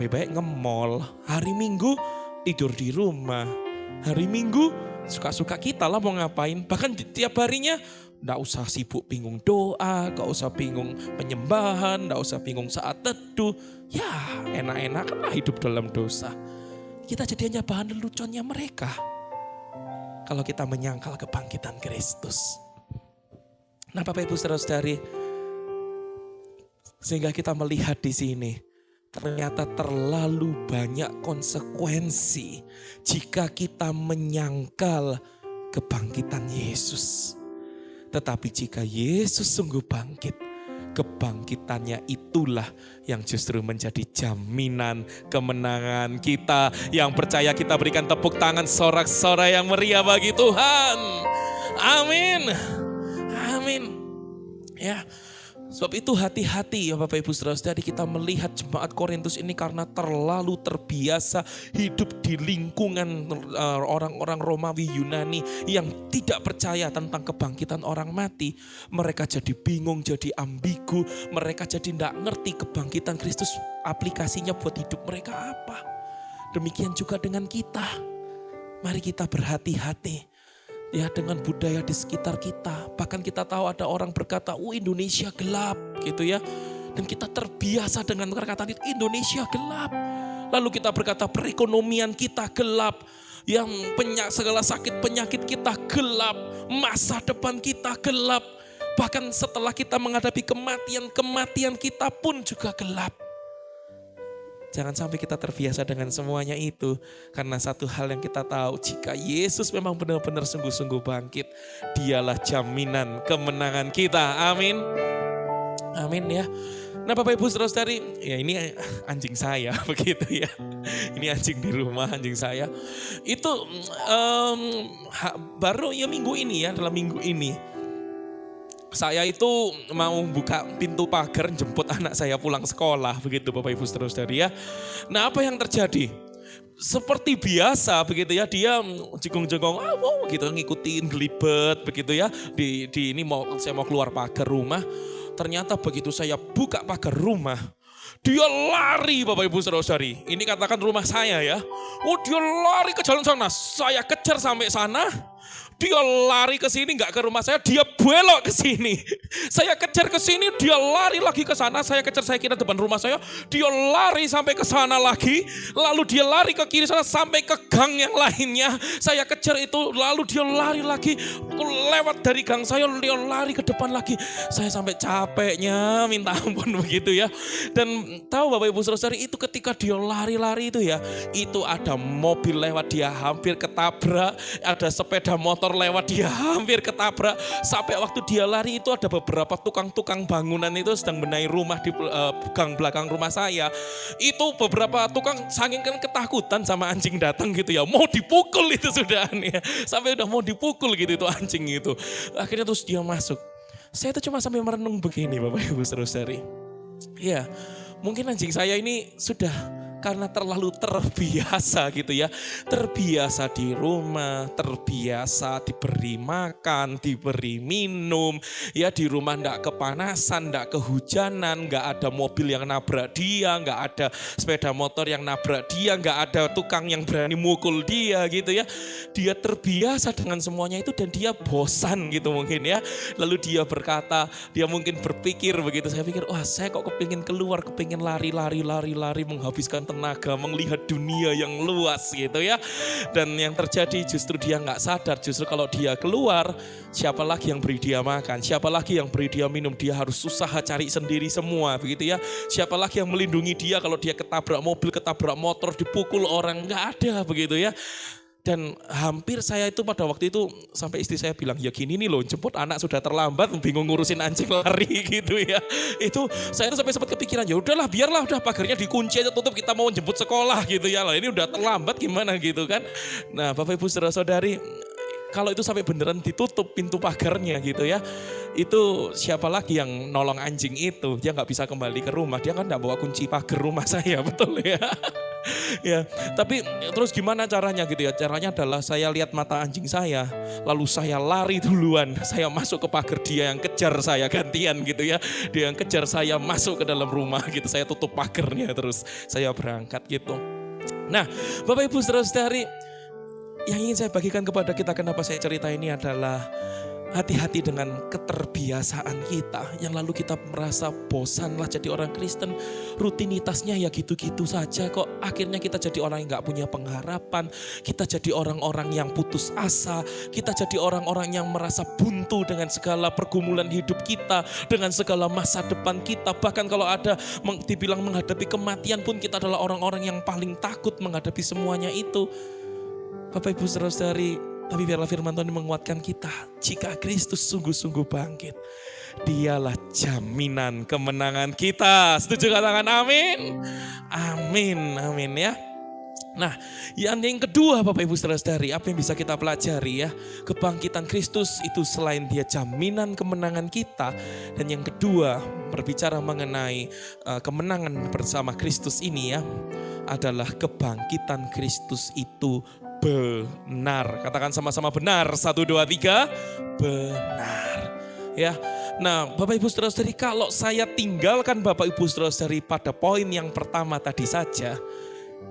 baik-baik nge-mall, hari Minggu tidur di rumah, hari Minggu suka-suka kita lah mau ngapain. Bahkan tiap harinya gak usah sibuk bingung doa, gak usah bingung penyembahan, gak usah bingung saat teduh. Ya enak-enak lah hidup dalam dosa. Kita jadi hanya bahan leluconnya mereka. Kalau kita menyangkal kebangkitan Kristus. Nah Bapak Ibu Saudara-saudari, sehingga kita melihat di sini, ternyata terlalu banyak konsekuensi jika kita menyangkal kebangkitan Yesus. Tetapi jika Yesus sungguh bangkit, kebangkitannya itulah yang justru menjadi jaminan kemenangan kita. Yang percaya kita berikan tepuk tangan sorak-sorai yang meriah bagi Tuhan. Amin. Amin. Ya. Sebab itu hati-hati ya Bapak Ibu Saudara-saudari, kita melihat jemaat Korintus ini karena terlalu terbiasa hidup di lingkungan orang-orang Romawi Yunani yang tidak percaya tentang kebangkitan orang mati. Mereka jadi bingung, jadi ambigu, mereka jadi tidak ngerti kebangkitan Kristus aplikasinya buat hidup mereka apa. Demikian juga dengan kita. Mari kita berhati-hati. Ya, dengan budaya di sekitar kita. Bahkan kita tahu ada orang berkata, Indonesia gelap gitu ya. Dan kita terbiasa dengan perkataan itu, Indonesia gelap. Lalu kita berkata perekonomian kita gelap. Yang segala sakit penyakit kita gelap. Masa depan kita gelap. Bahkan setelah kita menghadapi kematian kita pun juga gelap. Jangan sampai kita terbiasa dengan semuanya itu. Karena satu hal yang kita tahu, jika Yesus memang benar-benar sungguh-sungguh bangkit, dialah jaminan kemenangan kita. Amin. Amin ya. Nah Bapak Ibu Saudara-saudari, ya ini anjing saya begitu ya. Ini anjing di rumah, anjing saya. Itu baru ya minggu ini ya, dalam minggu ini. Saya itu mau buka pintu pagar jemput anak saya pulang sekolah begitu Bapak Ibu Saudara-saudari ya. Nah apa yang terjadi? Seperti biasa begitu ya, dia jengong-jengong gitu ngikutin gelibet begitu ya. Di ini saya mau keluar pagar rumah. Ternyata begitu saya buka pagar rumah, dia lari Bapak Ibu Saudara-saudari. Ini katakan rumah saya ya. Dia lari ke jalan sana. Saya kejar sampai sana. Dia lari ke sini, nggak ke rumah saya, dia belok ke sini. Saya kejar ke sini, dia lari lagi ke sana. Saya kejar, saya kira depan rumah saya, dia lari sampai ke sana lagi. Lalu dia lari ke kiri sana sampai ke gang yang lainnya. Saya kejar itu, lalu dia lari lagi lewat dari gang saya, dia lari ke depan lagi. Saya sampai capeknya minta ampun begitu ya. Dan tahu Bapak Ibu Saudara-saudari, itu ketika dia lari-lari itu ya, itu ada mobil lewat, dia hampir ketabrak. Ada sepeda motor lewat, dia hampir ketabrak. Sampai waktu dia lari itu ada beberapa tukang-tukang bangunan itu sedang benahi rumah di gang belakang rumah saya. Itu beberapa tukang saking kan ketakutan sama anjing datang gitu ya, mau dipukul itu sudah ya. Sampai udah mau dipukul gitu itu anjing itu. Akhirnya terus dia masuk. Saya itu cuma sampai merenung begini Bapak Ibu Saudara-saudari. Ya, mungkin anjing saya ini sudah karena terlalu terbiasa gitu ya. Terbiasa di rumah, terbiasa diberi makan, diberi minum. Ya di rumah enggak kepanasan, enggak kehujanan, enggak ada mobil yang nabrak dia, enggak ada sepeda motor yang nabrak dia, enggak ada tukang yang berani mukul dia gitu ya. Dia terbiasa dengan semuanya itu dan dia bosan gitu mungkin ya. Lalu dia berkata, dia mungkin berpikir begitu. Saya pikir, saya kok kepingin keluar, kepingin lari, menghabiskan tenaga, melihat dunia yang luas gitu ya. Dan yang terjadi justru dia nggak sadar, justru kalau dia keluar, siapa lagi yang beri dia makan, siapa lagi yang beri dia minum, dia harus usaha cari sendiri semua begitu ya. Siapa lagi yang melindungi dia kalau dia ketabrak mobil, ketabrak motor, dipukul orang, nggak ada begitu ya. Dan hampir saya itu pada waktu itu sampai istri saya bilang, ya gini nih loh, jemput anak sudah terlambat, bingung ngurusin anjing lari gitu ya. Itu saya itu sampai sempat kepikiran, ya udahlah biarlah, udah pagarnya dikunci aja tutup, kita mau jemput sekolah gitu ya. Lah ini udah terlambat gimana gitu kan. Nah Bapak Ibu Saudara-saudari, kalau itu sampai beneran ditutup pintu pagarnya gitu ya, itu siapa lagi yang nolong anjing itu? Dia nggak bisa kembali ke rumah, dia kan nggak bawa kunci pagar rumah saya, betul ya. Ya, tapi terus gimana caranya gitu ya? Caranya adalah saya lihat mata anjing saya, lalu saya lari duluan, saya masuk ke pagar, dia yang kejar saya gantian gitu ya. Dia yang kejar saya masuk ke dalam rumah gitu, saya tutup pagarnya terus saya berangkat gitu. Nah, Bapak Ibu Saudara-saudari, yang ingin saya bagikan kepada kita, kenapa saya cerita ini adalah hati-hati dengan keterbiasaan kita yang lalu kita merasa bosanlah jadi orang Kristen, rutinitasnya ya gitu-gitu saja kok. Akhirnya kita jadi orang yang gak punya pengharapan, kita jadi orang-orang yang putus asa, kita jadi orang-orang yang merasa buntu dengan segala pergumulan hidup kita, dengan segala masa depan kita. Bahkan kalau ada dibilang menghadapi kematian pun kita adalah orang-orang yang paling takut menghadapi semuanya itu. Bapak Ibu Saudara-saudari, tapi biarlah firman Tuhan menguatkan kita. Jika Kristus sungguh-sungguh bangkit, Dialah jaminan kemenangan kita. Setuju katakan amin? Amin, amin ya. Nah, yang kedua Bapak Ibu Saudara-saudari, apa yang bisa kita pelajari ya? Kebangkitan Kristus itu selain dia jaminan kemenangan kita, dan yang kedua berbicara mengenai kemenangan bersama Kristus ini ya, adalah kebangkitan Kristus itu benar. Katakan sama-sama benar. 1, 2, 3, benar. Ya, nah Bapak Ibu Saudara-saudari, kalau saya tinggalkan Bapak Ibu Saudara-saudari pada poin yang pertama tadi saja,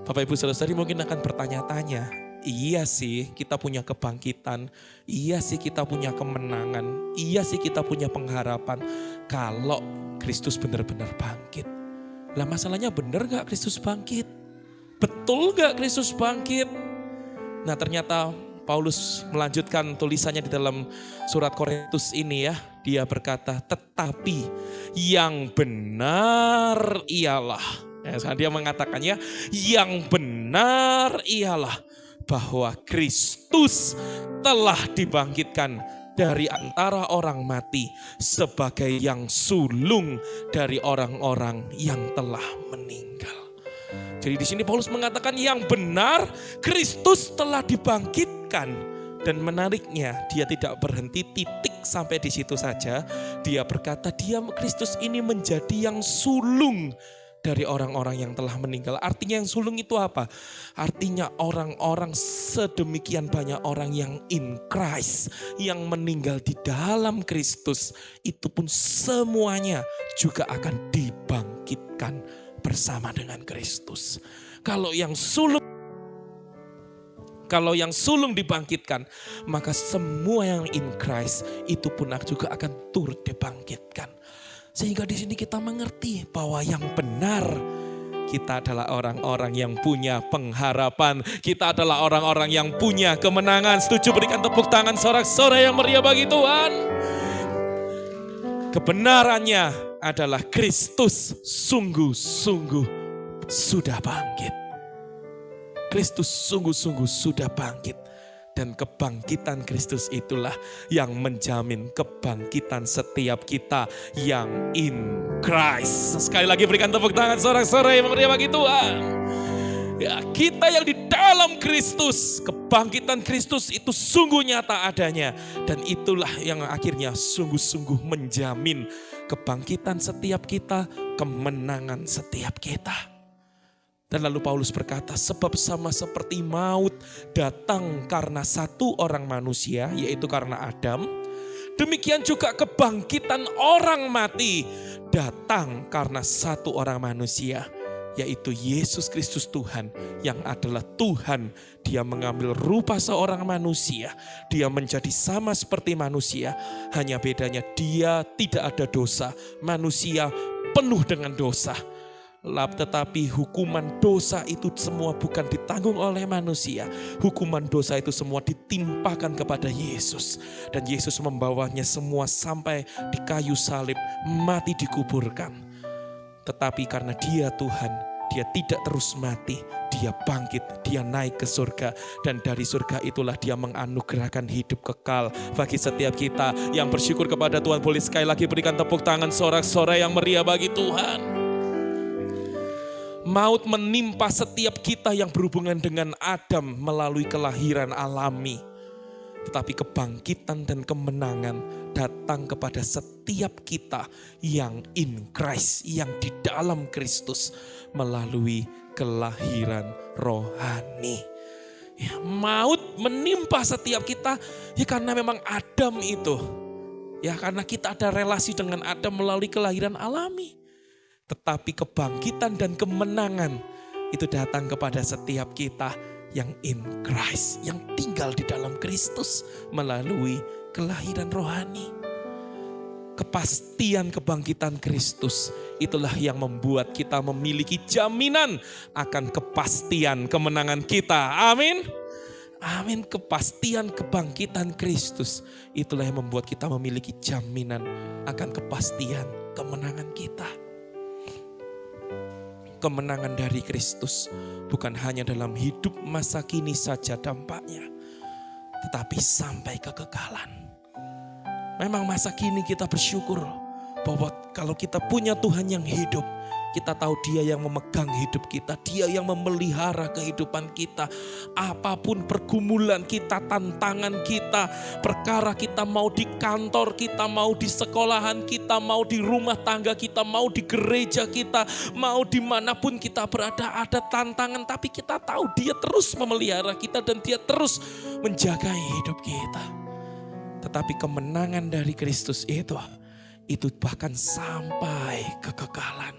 Bapak Ibu Saudara-saudari mungkin akan bertanya-tanya, iya sih kita punya kebangkitan, iya sih kita punya kemenangan, iya sih kita punya pengharapan kalau Kristus benar-benar bangkit. Lah masalahnya benar gak Kristus bangkit? Betul gak Kristus bangkit? Nah ternyata Paulus melanjutkan tulisannya di dalam surat Korintus ini ya. Dia berkata, tetapi yang benar ialah, ya, dia mengatakannya, yang benar ialah bahwa Kristus telah dibangkitkan dari antara orang mati sebagai yang sulung dari orang-orang yang telah meninggal. Jadi di sini Paulus mengatakan yang benar Kristus telah dibangkitkan. Dan menariknya dia tidak berhenti titik sampai di situ saja. Dia berkata Kristus ini menjadi yang sulung dari orang-orang yang telah meninggal. Artinya yang sulung itu apa? Artinya orang-orang sedemikian banyak orang yang in Christ, yang meninggal di dalam Kristus, itu pun semuanya juga akan dibangkitkan bersama dengan Kristus. Kalau yang sulung dibangkitkan, maka semua yang in Christ itu pun juga akan turut dibangkitkan. Sehingga di sini kita mengerti bahwa yang benar, kita adalah orang-orang yang punya pengharapan. Kita adalah orang-orang yang punya kemenangan. Setuju? Berikan tepuk tangan sorak-sorai yang meriah bagi Tuhan. Kebenarannya adalah Kristus sungguh-sungguh sudah bangkit. Kristus sungguh-sungguh sudah bangkit. Dan kebangkitan Kristus itulah yang menjamin kebangkitan setiap kita yang in Christ. Sekali lagi berikan tepuk tangan sorak-sorai yang meriah bagi Tuhan. Ya, kita yang di dalam Kristus, kebangkitan Kristus itu sungguh nyata adanya. Dan itulah yang akhirnya sungguh-sungguh menjamin kebangkitan setiap kita, kemenangan setiap kita. Dan lalu Paulus berkata, sebab sama seperti maut datang karena satu orang manusia, yaitu karena Adam, demikian juga kebangkitan orang mati datang karena satu orang manusia, yaitu Yesus Kristus Tuhan, yang adalah Tuhan. Dia mengambil rupa seorang manusia, dia menjadi sama seperti manusia, hanya bedanya dia tidak ada dosa, manusia penuh dengan dosa. Tetapi hukuman dosa itu semua bukan ditanggung oleh manusia. Hukuman dosa itu semua ditimpakan kepada Yesus. Dan Yesus membawanya semua sampai di kayu salib, mati dikuburkan. Tetapi karena dia Tuhan, dia tidak terus mati. Dia bangkit, dia naik ke surga. Dan dari surga itulah dia menganugerahkan hidup kekal bagi setiap kita yang bersyukur kepada Tuhan. Boleh sekali lagi berikan tepuk tangan sorak-sorai yang meriah bagi Tuhan. Maut menimpa setiap kita yang berhubungan dengan Adam melalui kelahiran alami. Tetapi kebangkitan dan kemenangan datang kepada setiap kita yang in Christ, yang di dalam Kristus melalui kelahiran rohani. Ya, maut menimpa setiap kita ya karena memang Adam itu. Ya karena kita ada relasi dengan Adam melalui kelahiran alami. Tetapi kebangkitan dan kemenangan itu datang kepada setiap kita yang in Christ, yang tinggal di dalam Kristus melalui kelahiran rohani. Kepastian kebangkitan Kristus itulah yang membuat kita memiliki jaminan akan kepastian kemenangan kita. Amin. Amin. Kepastian kebangkitan Kristus itulah yang membuat kita memiliki jaminan akan kepastian kemenangan kita. Kemenangan dari Kristus bukan hanya dalam hidup masa kini saja dampaknya, tetapi sampai kekekalan. Memang masa kini kita bersyukur bahwa kalau kita punya Tuhan yang hidup, kita tahu Dia yang memegang hidup kita, Dia yang memelihara kehidupan kita. Apapun pergumulan kita, tantangan kita, perkara kita mau di kantor kita, mau di sekolahan kita, mau di rumah tangga kita, mau di gereja kita, mau dimanapun kita berada, ada tantangan. Tapi kita tahu Dia terus memelihara kita dan Dia terus menjaga hidup kita. Tetapi kemenangan dari Kristus itu bahkan sampai kekekalan.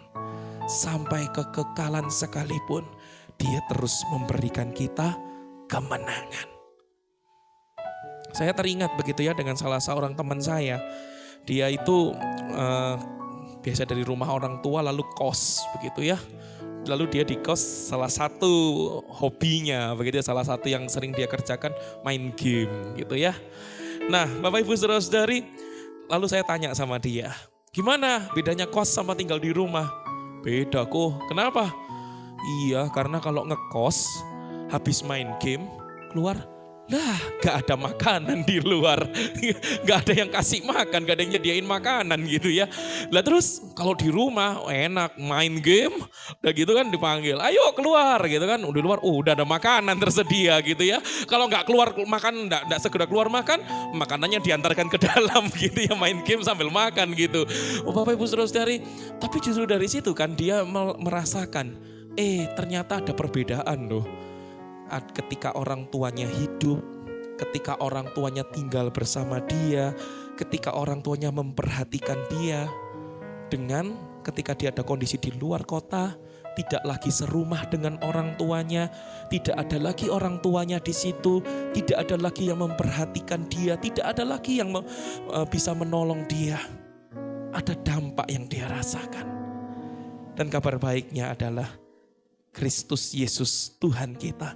Sampai kekekalan sekalipun Dia terus memberikan kita kemenangan. Saya teringat begitu ya dengan salah seorang teman saya. Dia itu biasa dari rumah orang tua lalu kos begitu ya. Lalu dia di kos, salah satu hobinya begitu ya, salah satu yang sering dia kerjakan main game gitu ya. Nah, Bapak Ibu Saudara-saudari, lalu saya tanya sama dia, gimana bedanya kos sama tinggal di rumah? Beda kok, kenapa? Iya, karena kalau ngekos, habis main game, keluar, lah gak ada makanan di luar. Gak ada yang kasih makan, gak ada yang nyediain makanan gitu ya. Lah terus kalau di rumah enak main game, udah gitu kan dipanggil, ayo keluar gitu kan. Udah luar, udah ada makanan tersedia gitu ya. Kalau gak keluar makan, gak segera keluar makan, makanannya diantarkan ke dalam gitu ya. Main game sambil makan gitu. Oh Bapak Ibu Saudara-saudari, tapi justru dari situ kan dia merasakan, ternyata ada perbedaan loh. Ketika orang tuanya hidup, ketika orang tuanya tinggal bersama dia, ketika orang tuanya memperhatikan dia, dengan ketika dia ada kondisi di luar kota, tidak lagi serumah dengan orang tuanya, tidak ada lagi orang tuanya di situ, tidak ada lagi yang memperhatikan dia, tidak ada lagi yang bisa menolong dia. Ada dampak yang dia rasakan. Dan kabar baiknya adalah Kristus Yesus Tuhan kita,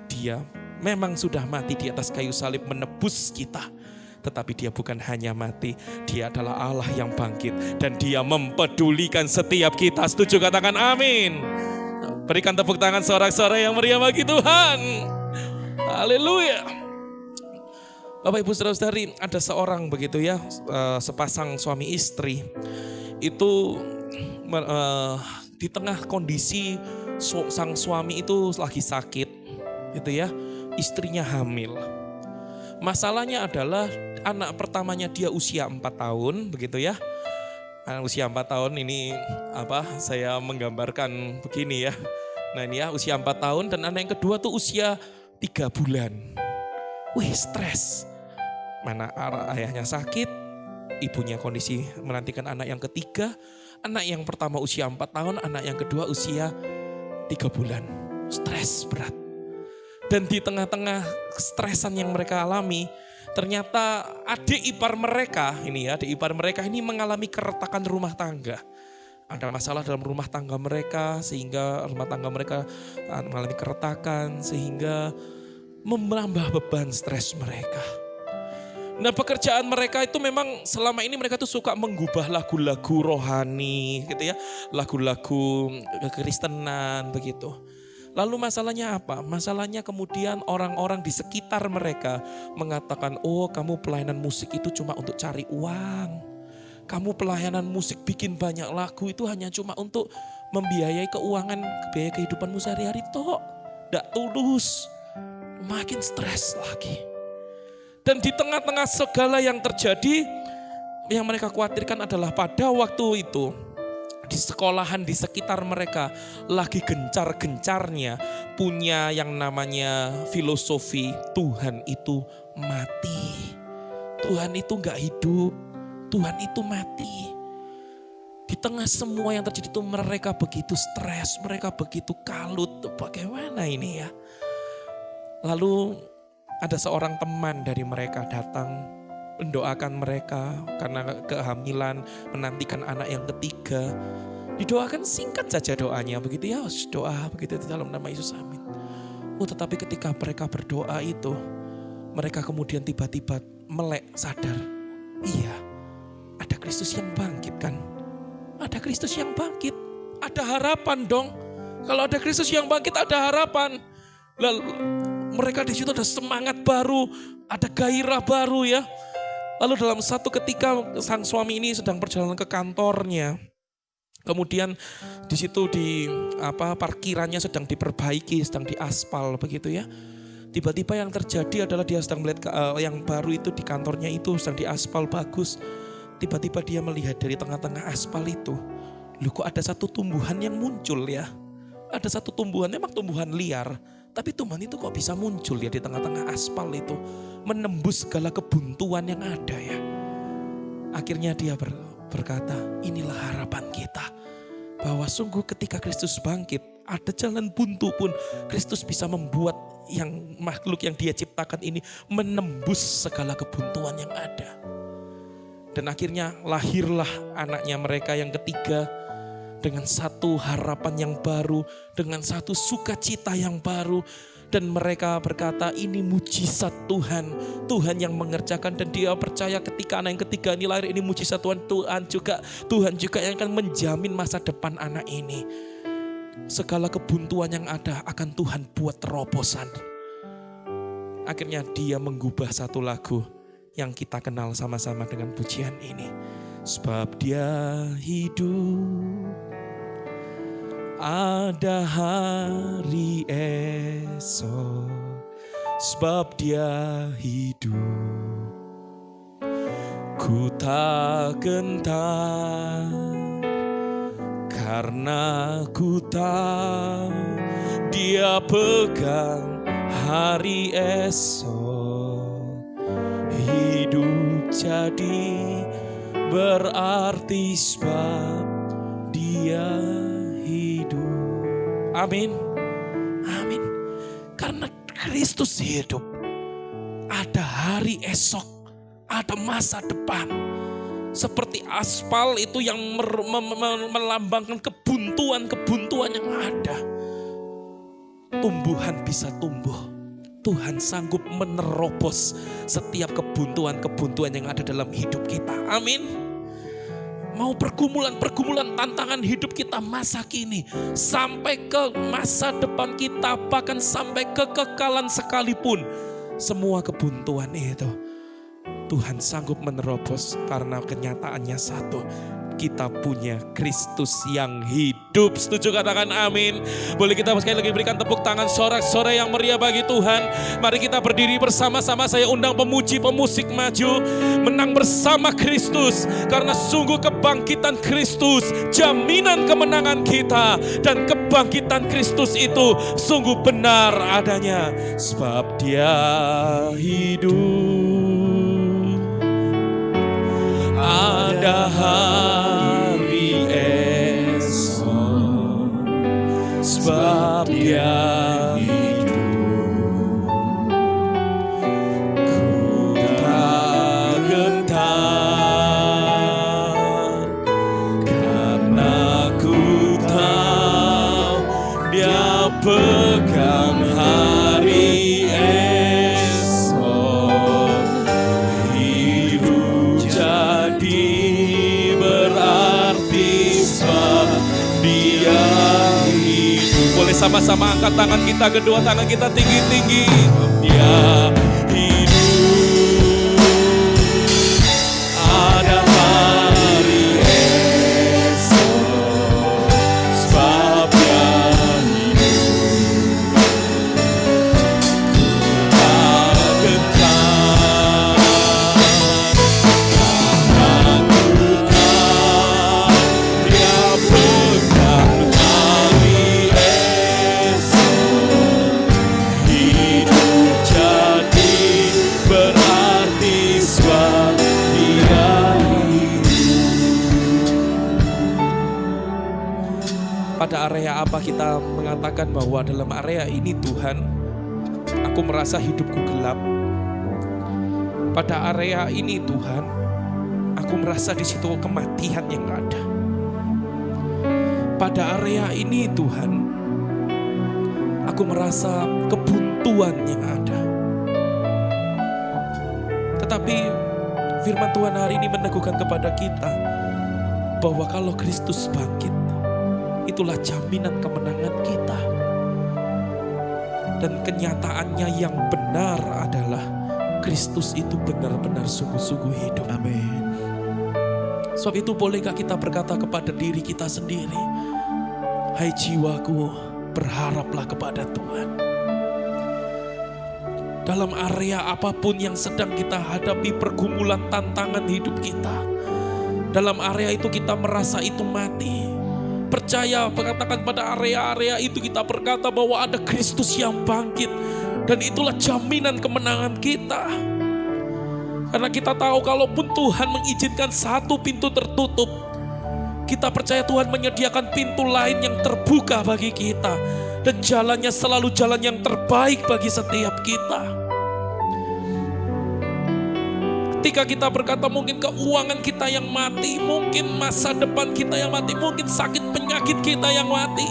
Dia memang sudah mati di atas kayu salib menebus kita. Tetapi Dia bukan hanya mati, Dia adalah Allah yang bangkit. Dan Dia mempedulikan setiap kita. Setuju katakan amin. Berikan tepuk tangan sorak-sorai yang meriah bagi Tuhan. Haleluya. Bapak Ibu Saudara-saudari, ada seorang begitu ya, sepasang suami istri. Itu di tengah kondisi sang suami itu lagi sakit gitu ya, istrinya hamil. Masalahnya adalah anak pertamanya dia usia 4 tahun begitu ya. Usia 4 tahun ini saya menggambarkan begini ya. Nah ini ya usia 4 tahun dan anak yang kedua tuh usia 3 bulan. Wih stres. Mana ayahnya sakit, ibunya kondisi menantikan anak yang ketiga. Anak yang pertama usia 4 tahun, anak yang kedua usia 3 bulan. Stres berat. Dan di tengah-tengah stresan yang mereka alami, ternyata adik ipar mereka ini mengalami keretakan rumah tangga. Ada masalah dalam rumah tangga mereka sehingga rumah tangga mereka mengalami keretakan sehingga menambah beban stres mereka. Nah pekerjaan mereka itu memang selama ini mereka tuh suka menggubah lagu-lagu rohani gitu ya. Lagu-lagu kekristenan begitu. Lalu masalahnya apa? Masalahnya kemudian orang-orang di sekitar mereka mengatakan, oh kamu pelayanan musik itu cuma untuk cari uang. Kamu pelayanan musik bikin banyak lagu itu hanya cuma untuk membiayai keuangan, biaya kehidupanmu sehari-hari toh. Tidak tulus. Makin stres lagi. Dan di tengah-tengah segala yang terjadi, yang mereka khawatirkan adalah pada waktu itu, di sekolahan di sekitar mereka lagi gencar-gencarnya punya yang namanya filosofi Tuhan itu mati. Tuhan itu gak hidup, Tuhan itu mati. Di tengah semua yang terjadi itu mereka begitu stres, mereka begitu kalut. Bagaimana ini ya? Lalu ada seorang teman dari mereka datang mendoakan mereka karena kehamilan, menantikan anak yang ketiga. Didoakan singkat saja doanya begitu ya, doa begitu di dalam nama Yesus amin. Oh tetapi ketika mereka berdoa itu, mereka kemudian tiba-tiba melek sadar. Iya, ada Kristus yang bangkit kan. Ada Kristus yang bangkit, ada harapan dong. Kalau ada Kristus yang bangkit ada harapan. Lalu mereka di situ ada semangat baru, ada gairah baru ya. Lalu dalam satu ketika sang suami ini sedang perjalanan ke kantornya. Kemudian di situ parkirannya sedang diperbaiki, sedang diaspal begitu ya. Tiba-tiba yang terjadi adalah dia sedang melihat yang baru itu di kantornya itu sedang diaspal bagus. Tiba-tiba dia melihat dari tengah-tengah aspal itu, loh kok ada satu tumbuhan yang muncul ya. Ada satu tumbuhan, memang tumbuhan liar. Tapi tumbuhan itu kok bisa muncul ya di tengah-tengah aspal itu. Menembus segala kebuntuan yang ada ya. Akhirnya dia berkata, inilah harapan kita. Bahwa sungguh ketika Kristus bangkit, ada jalan buntu pun Kristus bisa membuat yang makhluk yang dia ciptakan ini menembus segala kebuntuan yang ada. Dan akhirnya lahirlah anaknya mereka yang ketiga dengan satu harapan yang baru, dengan satu sukacita yang baru. Dan mereka berkata ini mujizat Tuhan, Tuhan yang mengerjakan. Dan dia percaya ketika anak yang ketiga ini lahir, ini mujizat Tuhan, Tuhan juga yang akan menjamin masa depan anak ini. Segala kebuntuan yang ada akan Tuhan buat terobosan. Akhirnya dia menggubah satu lagu yang kita kenal sama-sama dengan pujian ini. Sebab dia hidup, ada hari esok. Sebab dia hidup, ku tak gentar. Karena ku tahu dia pegang hari esok. Hidup jadi berarti sebab dia hidup. Amin. Amin. Karena Kristus hidup, ada hari esok, ada masa depan. Seperti aspal itu yang melambangkan kebuntuan-kebuntuan yang ada. Tumbuhan bisa tumbuh. Tuhan sanggup menerobos setiap kebuntuan-kebuntuan yang ada dalam hidup kita. Amin. Mau pergumulan-pergumulan tantangan hidup kita masa kini, sampai ke masa depan kita, bahkan sampai kekekalan sekalipun. Semua kebuntuan itu Tuhan sanggup menerobos karena kenyataannya satu. Kita punya Kristus yang hidup. Setuju, katakan amin. Boleh kita sekali lagi berikan tepuk tangan sorak-sorai yang meriah bagi Tuhan. Mari kita berdiri bersama-sama. Saya undang pemuji pemusik maju menang bersama Kristus. Karena sungguh kebangkitan Kristus jaminan kemenangan kita. Dan kebangkitan Kristus itu sungguh benar adanya. Sebab dia hidup, ada hari esok. Sebab dia hidup, ku tak gentar. Karena ku tahu dia pegang hari esok. Hidup jadi berarti sebab dia hidup. Boleh sama-sama angkat tangan kita, kedua tangan kita tinggi-tinggi. Dia hidup, ada hari esok. Sebab dia hidup, tak gentar. Karena ku tahu dia pegang hari esok. Hidup jadi berarti sebab dia hidup. Pada area apa kita mengatakan bahwa dalam area ini Tuhan, aku merasa hidupku gelap. Pada area ini Tuhan, aku merasa di situ kematian yang ada. Pada area ini Tuhan, aku merasa kebuntuan yang ada. Tetapi firman Tuhan hari ini meneguhkan kepada kita bahwa kalau Kristus bangkit, itulah jaminan kemenangan kita. Dan kenyataannya yang benar adalah Kristus itu benar-benar sungguh-sungguh hidup. Amin. Sebab itu bolehkah kita berkata kepada diri kita sendiri, hai jiwaku, berharaplah kepada Tuhan. Dalam area apapun yang sedang kita hadapi, pergumulan tantangan hidup kita, dalam area itu kita merasa itu mati, percaya, berkatakan pada area-area itu kita berkata bahwa ada Kristus yang bangkit. Dan itulah jaminan kemenangan kita. Karena kita tahu kalaupun Tuhan mengizinkan satu pintu tertutup, kita percaya Tuhan menyediakan pintu lain yang terbuka bagi kita. Dan jalannya selalu jalan yang terbaik bagi setiap kita. Ketika kita berkata mungkin keuangan kita yang mati, mungkin masa depan kita yang mati, mungkin sakit penyakit kita yang mati,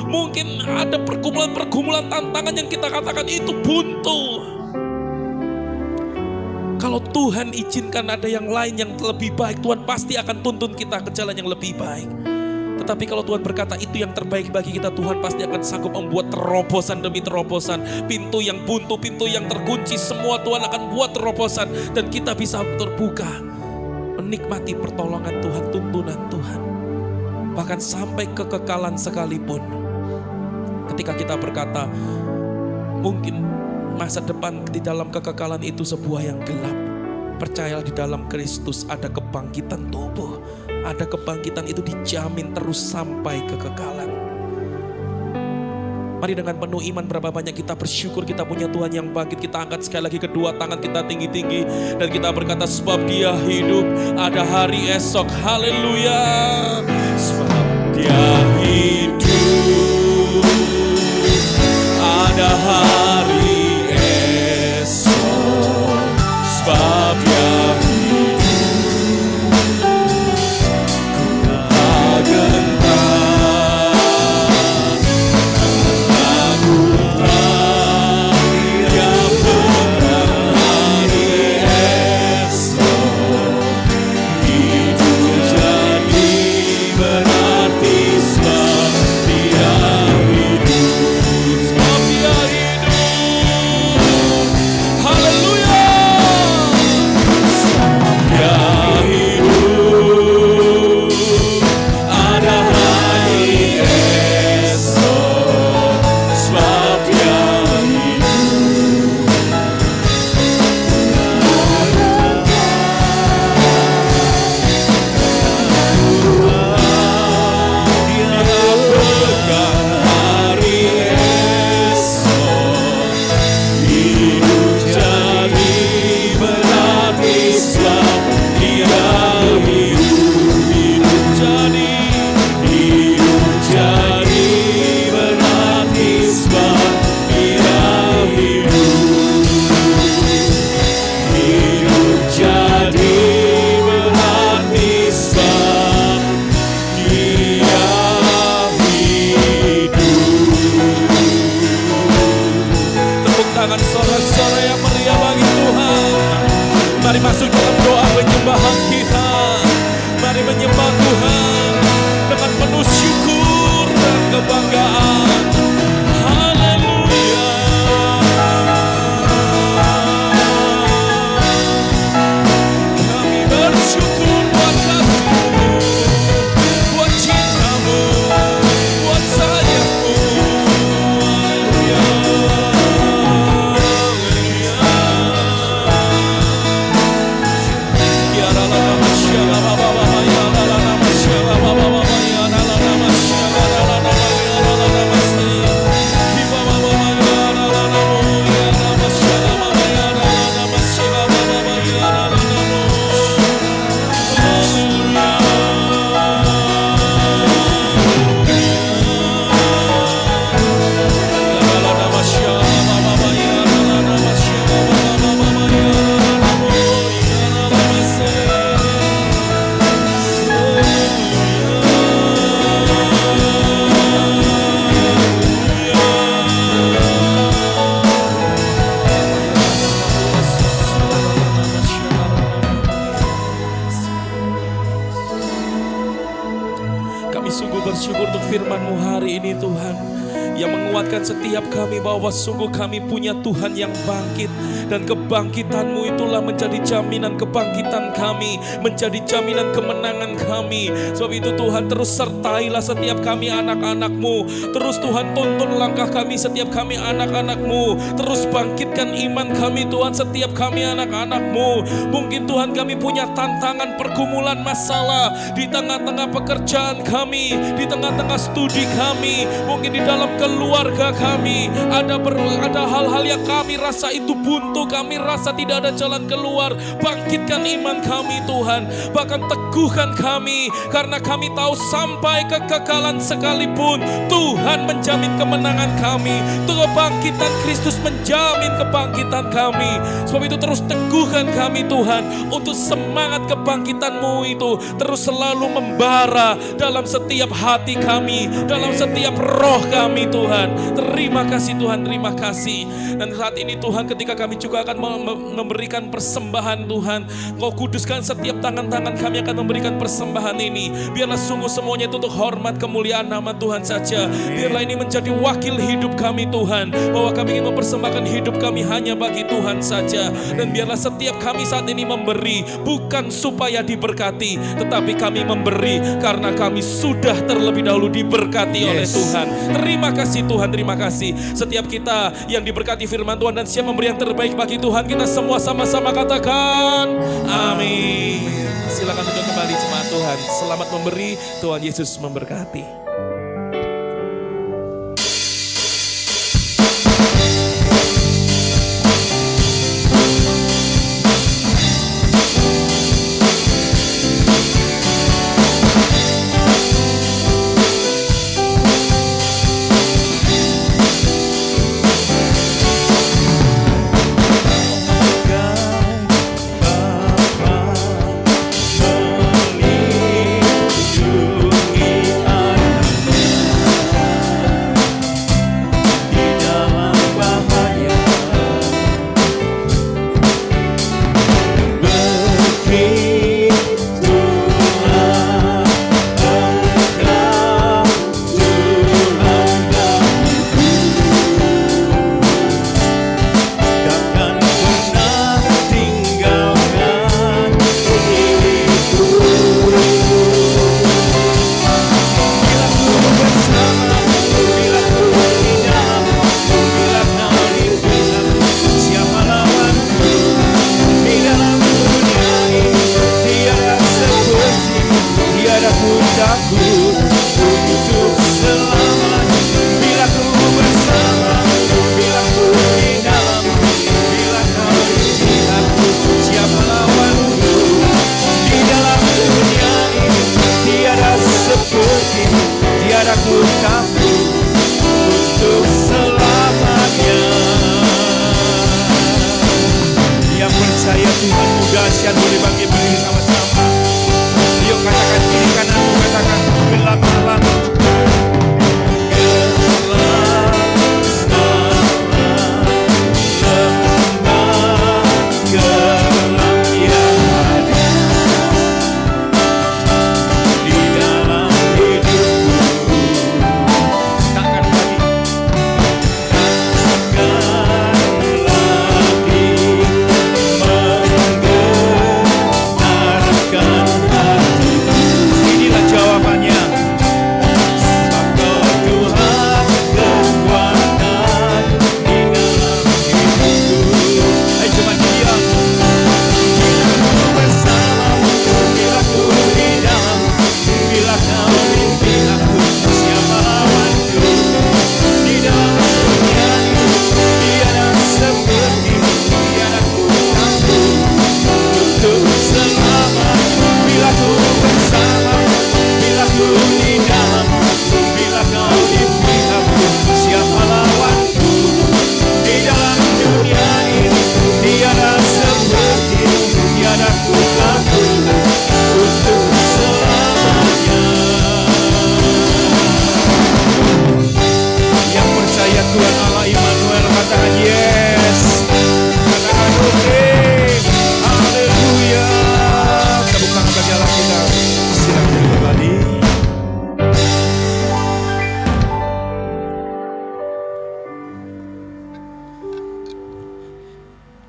mungkin ada pergumulan-pergumulan tantangan yang kita katakan itu buntu. Kalau Tuhan izinkan ada yang lain yang lebih baik, Tuhan pasti akan tuntun kita ke jalan yang lebih baik. Tetapi kalau Tuhan berkata itu yang terbaik bagi kita, Tuhan pasti akan sanggup membuat terobosan demi terobosan. Pintu yang buntu, pintu yang terkunci, semua Tuhan akan buat terobosan. Dan kita bisa terbuka, menikmati pertolongan Tuhan, tuntunan Tuhan. Bahkan sampai kekekalan sekalipun. Ketika kita berkata, mungkin masa depan di dalam kekekalan itu sebuah yang gelap. Percayalah di dalam Kristus ada kebangkitan tubuh. Ada kebangkitan itu dijamin terus sampai kekekalan. Mari dengan penuh iman berapa banyak kita bersyukur kita punya Tuhan yang bangkit. Kita angkat sekali lagi kedua tangan kita tinggi-tinggi. Dan kita berkata sebab Dia hidup ada hari esok. Haleluya. Sebab Dia hidup ada hari esok. Sebab Dia mari masuk dalam doa penyembahan kita. Mari menyembah Tuhan dengan penuh syukur dan kebanggaan. Haleluya. Kami bersyukur buat kasih-Mu, buat cinta-Mu, buat sayang-Mu. Haleluya. Kami sungguh bersyukur untuk firman-Mu hari ini Tuhan, yang menguatkan setiap kami bahwa sungguh kami punya Tuhan yang bangkit, dan kebangkitan-Mu itulah menjadi jaminan kebangkitan kami, menjadi jaminan kemenangan kami. Sebab itu Tuhan, terus sertailah setiap kami anak-anak-Mu, terus Tuhan tuntun langkah kami setiap kami anak-anak-Mu, terus bangkitkan iman kami Tuhan setiap kami anak-anak-Mu. Mungkin Tuhan kami punya tantangan, pergumulan, masalah di tengah-tengah pekerjaan kami, di tengah-tengah studi kami, mungkin di dalam keluarga kami ada hal-hal yang kami rasa itu buntu, kami rasa tidak ada jalan keluar. Bangkitkan iman kami Tuhan, bahkan teguhkan kami, karena kami tahu sampai kekekalan sekalipun Tuhan menjamin kemenangan kami. Kebangkitan Kristus menjamin kebangkitan kami. Sebab itu terus teguhkan kami Tuhan, untuk semangat kebangkitan-Mu itu terus selalu membara dalam setiap hati kami, dalam setiap roh kami Tuhan. Terima kasih Tuhan, terima kasih. Dan saat ini Tuhan, ketika kami juga akan memberikan persembahan Tuhan, Kau kuduskan setiap tangan-tangan kami akan memberikan persembahan ini. Biarlah sungguh semuanya itu untuk hormat kemuliaan nama Tuhan saja. Biarlah ini menjadi wakil hidup kami Tuhan, bahwa kami ingin mempersembahkan hidup kami hanya bagi Tuhan saja. Dan biarlah setiap kami saat ini memberi, bukan supaya diberkati, tetapi kami memberi karena kami sudah terlebih dahulu diberkati oleh Tuhan. Terima kasih Tuhan, terima kasih. Setiap kita yang diberkati firman Tuhan dan siap memberi yang terbaik bagi Tuhan, kita semua sama-sama katakan amin. Silakan duduk kembali jemaat Tuhan. Selamat memberi, Tuhan Yesus memberkati.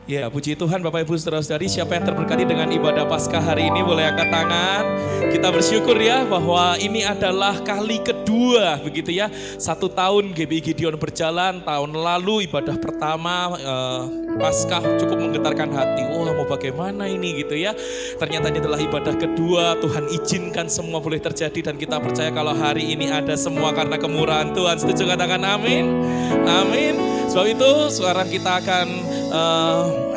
Ya, puji Tuhan Bapak Ibu Saudara-saudari, siapa yang terberkati dengan ibadah Paskah hari ini boleh angkat tangan. Kita bersyukur ya bahwa ini adalah kali kedua begitu ya. 1 tahun GBI Gideon berjalan, tahun lalu ibadah pertama Paskah cukup menggetarkan hati. Wah, mau bagaimana ini gitu ya. Ternyata ini adalah ibadah kedua, Tuhan izinkan semua boleh terjadi dan kita percaya kalau hari ini ada semua karena kemurahan Tuhan. Setuju katakan amin? Amin. Sebab itu sekarang kita akan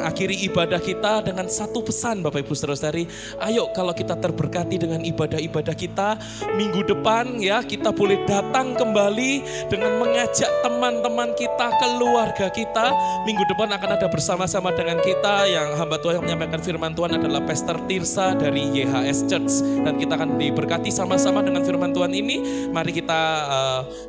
akhiri ibadah kita dengan satu pesan Bapak Ibu Saudara-saudari. Ayo kalau kita terberkati dengan ibadah-ibadah kita, minggu depan ya kita boleh datang kembali dengan mengajak teman-teman kita, keluarga kita. Minggu depan akan ada bersama-sama dengan kita yang hamba Tuhan yang menyampaikan firman Tuhan adalah Pastor Tirsa dari YHS Church. Dan kita akan diberkati sama-sama dengan firman Tuhan ini. Mari kita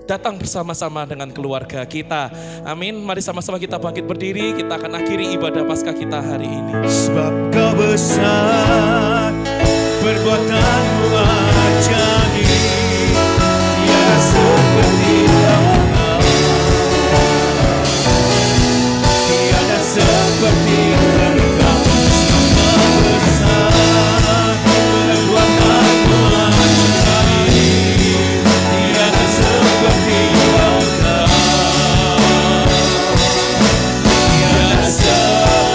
datang bersama-sama dengan keluarga kita. Amin. Mari sama-sama kita bangkit berdiri. Kita akan akhiri ibadah Paskah kita hari ini. Sebab kau besar, perbuatanmu ajaib, tiada seperti engkau, tiada seperti engkau. Sebab kau besar, perbuatanmu ajaib, tiada seperti engkau, tiada seperti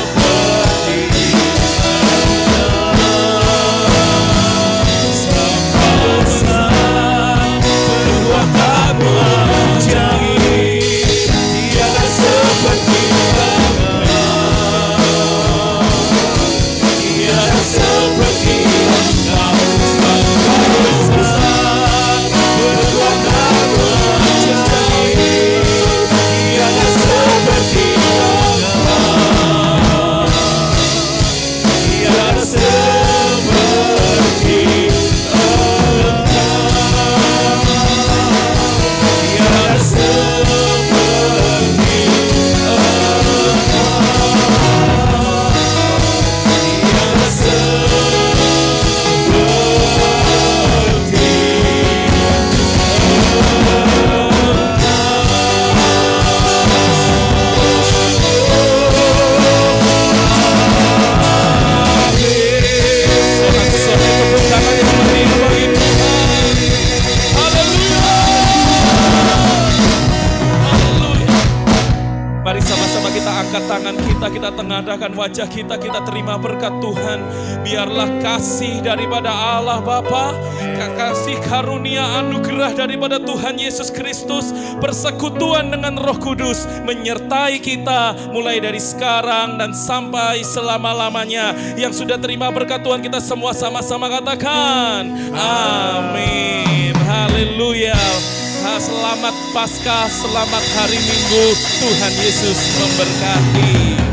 kita tengadahkan wajah kita terima berkat Tuhan. Biarlah kasih daripada Allah Bapa, kasih karunia anugerah daripada Tuhan Yesus Kristus, persekutuan dengan Roh Kudus menyertai kita mulai dari sekarang dan sampai selama-lamanya. Yang sudah terima berkat Tuhan kita semua sama-sama katakan amin. Haleluya. Selamat Paskah, selamat hari Minggu. Tuhan Yesus memberkati.